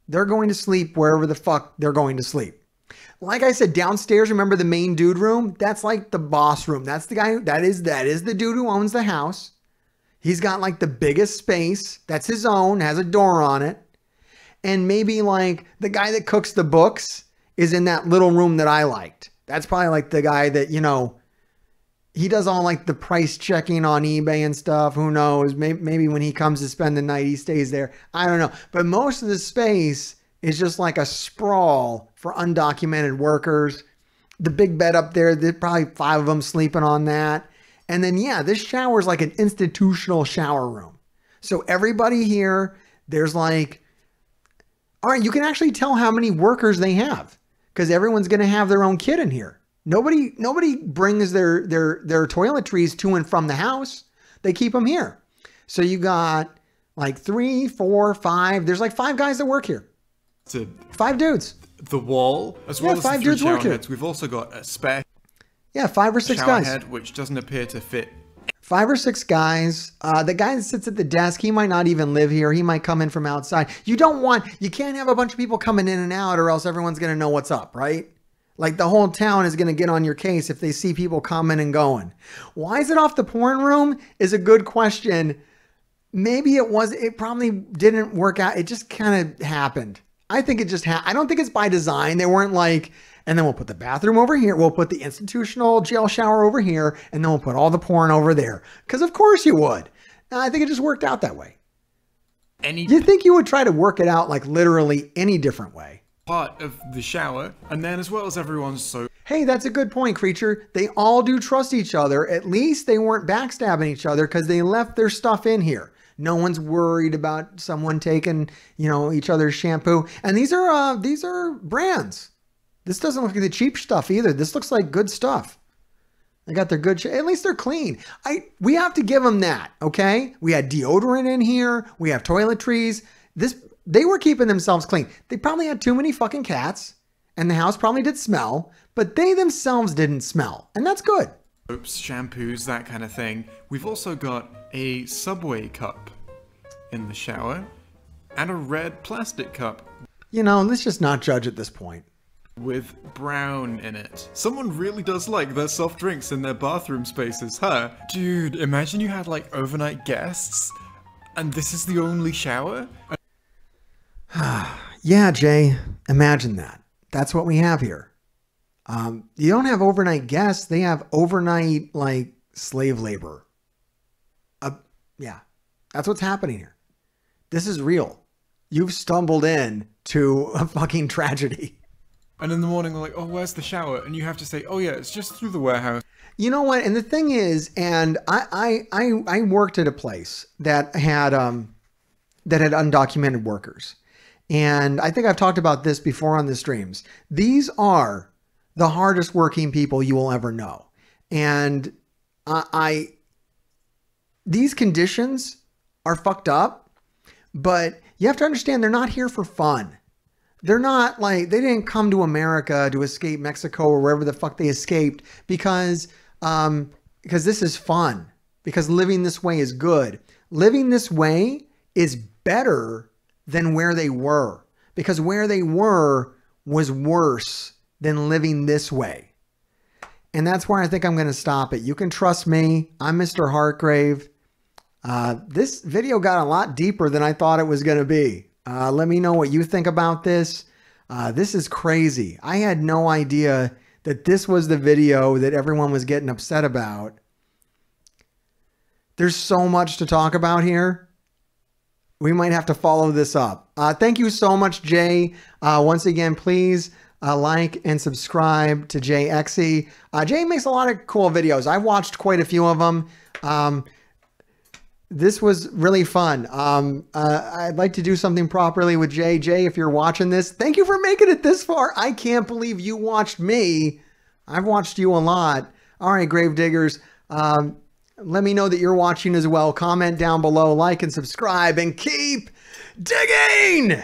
Speaker 1: They're going to sleep wherever the fuck they're going to sleep. Like I said, downstairs, remember the main dude room? That's like the boss room. That's the guy, that is the dude who owns the house. He's got like the biggest space. That's his own, has a door on it. And maybe like the guy that cooks the books is in that little room that I liked. That's probably like the guy that, you know, he does all like the price checking on eBay and stuff. Who knows? Maybe when he comes to spend the night, he stays there. I don't know. But most of the space is just like a sprawl for undocumented workers. The big bed up there, there's probably 5 of them sleeping on that. And then, yeah, this shower is like an institutional shower room. So everybody here, there's like, all right, you can actually tell how many workers they have because everyone's going to have their own kid in here. Nobody brings their toiletries to and from the house. They keep them here. So you got like 3, 4, 5. There's like 5 guys that work here. 5 dudes.
Speaker 3: The wall, as well as
Speaker 1: 5
Speaker 3: the 3
Speaker 1: dudes work
Speaker 3: shower
Speaker 1: here.
Speaker 3: heads, we've also got a spare
Speaker 1: 5 or 6
Speaker 3: shower
Speaker 1: guys.
Speaker 3: head, which doesn't appear to fit.
Speaker 1: 5 or 6 guys. The guy that sits at the desk, he might not even live here. He might come in from outside. You can't have a bunch of people coming in and out or else everyone's going to know what's up, right? Like the whole town is going to get on your case if they see people coming and going. Why is it off the porn room is a good question. Maybe it probably didn't work out. It just kind of happened. I think it just I don't think it's by design. They weren't like, and then we'll put the bathroom over here. We'll put the institutional jail shower over here. And then we'll put all the porn over there. Because of course you would. I think it just worked out that way. You think you would try to work it out like literally any different way?
Speaker 3: Part of the shower, and then as well as everyone's soap.
Speaker 1: Hey, that's a good point, Creature. They all do trust each other. At least they weren't backstabbing each other because they left their stuff in here. No one's worried about someone taking, you know, each other's shampoo. And these are brands. This doesn't look like the cheap stuff either. This looks like good stuff. They got their good at least they're clean. We have to give them that, okay? We had deodorant in here. We have toiletries. They were keeping themselves clean. They probably had too many fucking cats, and the house probably did smell, but they themselves didn't smell, and that's good.
Speaker 3: Soaps, shampoos, that kind of thing. We've also got a Subway cup in the shower, and a red plastic cup.
Speaker 1: You know, let's just not judge at this point.
Speaker 3: With brown in it. Someone really does like their soft drinks in their bathroom spaces, huh? Dude, imagine you had like overnight guests, and this is the only shower?
Speaker 1: Yeah, Jay, imagine that. That's what we have here. You don't have overnight guests. They have overnight, like, slave labor. Yeah, that's what's happening here. This is real. You've stumbled in to a fucking tragedy.
Speaker 3: And in the morning, they're like, oh, where's the shower? And you have to say, oh yeah, it's just through the warehouse.
Speaker 1: You know what? And the thing is, and I worked at a place that had undocumented workers. And I think I've talked about this before on the streams. These are the hardest working people you will ever know. And these conditions are fucked up, but you have to understand they're not here for fun. They're not like, they didn't come to America to escape Mexico or wherever the fuck they escaped because this is fun, because living this way is good. Living this way is better than where they were, because where they were was worse than living this way. And that's where I think I'm going to stop it. You can trust me. I'm Mr. Hartgrave. This video got a lot deeper than I thought it was going to be. Let me know what you think about this. This is crazy. I had no idea that this was the video that everyone was getting upset about. There's so much to talk about here. We might have to follow this up. Thank you so much, Jay. Once again, please like and subscribe to Jay Exy. Jay makes a lot of cool videos. I watched quite a few of them. This was really fun. I'd like to do something properly with Jay. Jay, if you're watching this, thank you for making it this far. I can't believe you watched me. I've watched you a lot. All right, Gravediggers. Let me know that you're watching as well. Comment down below, like and subscribe, and keep digging!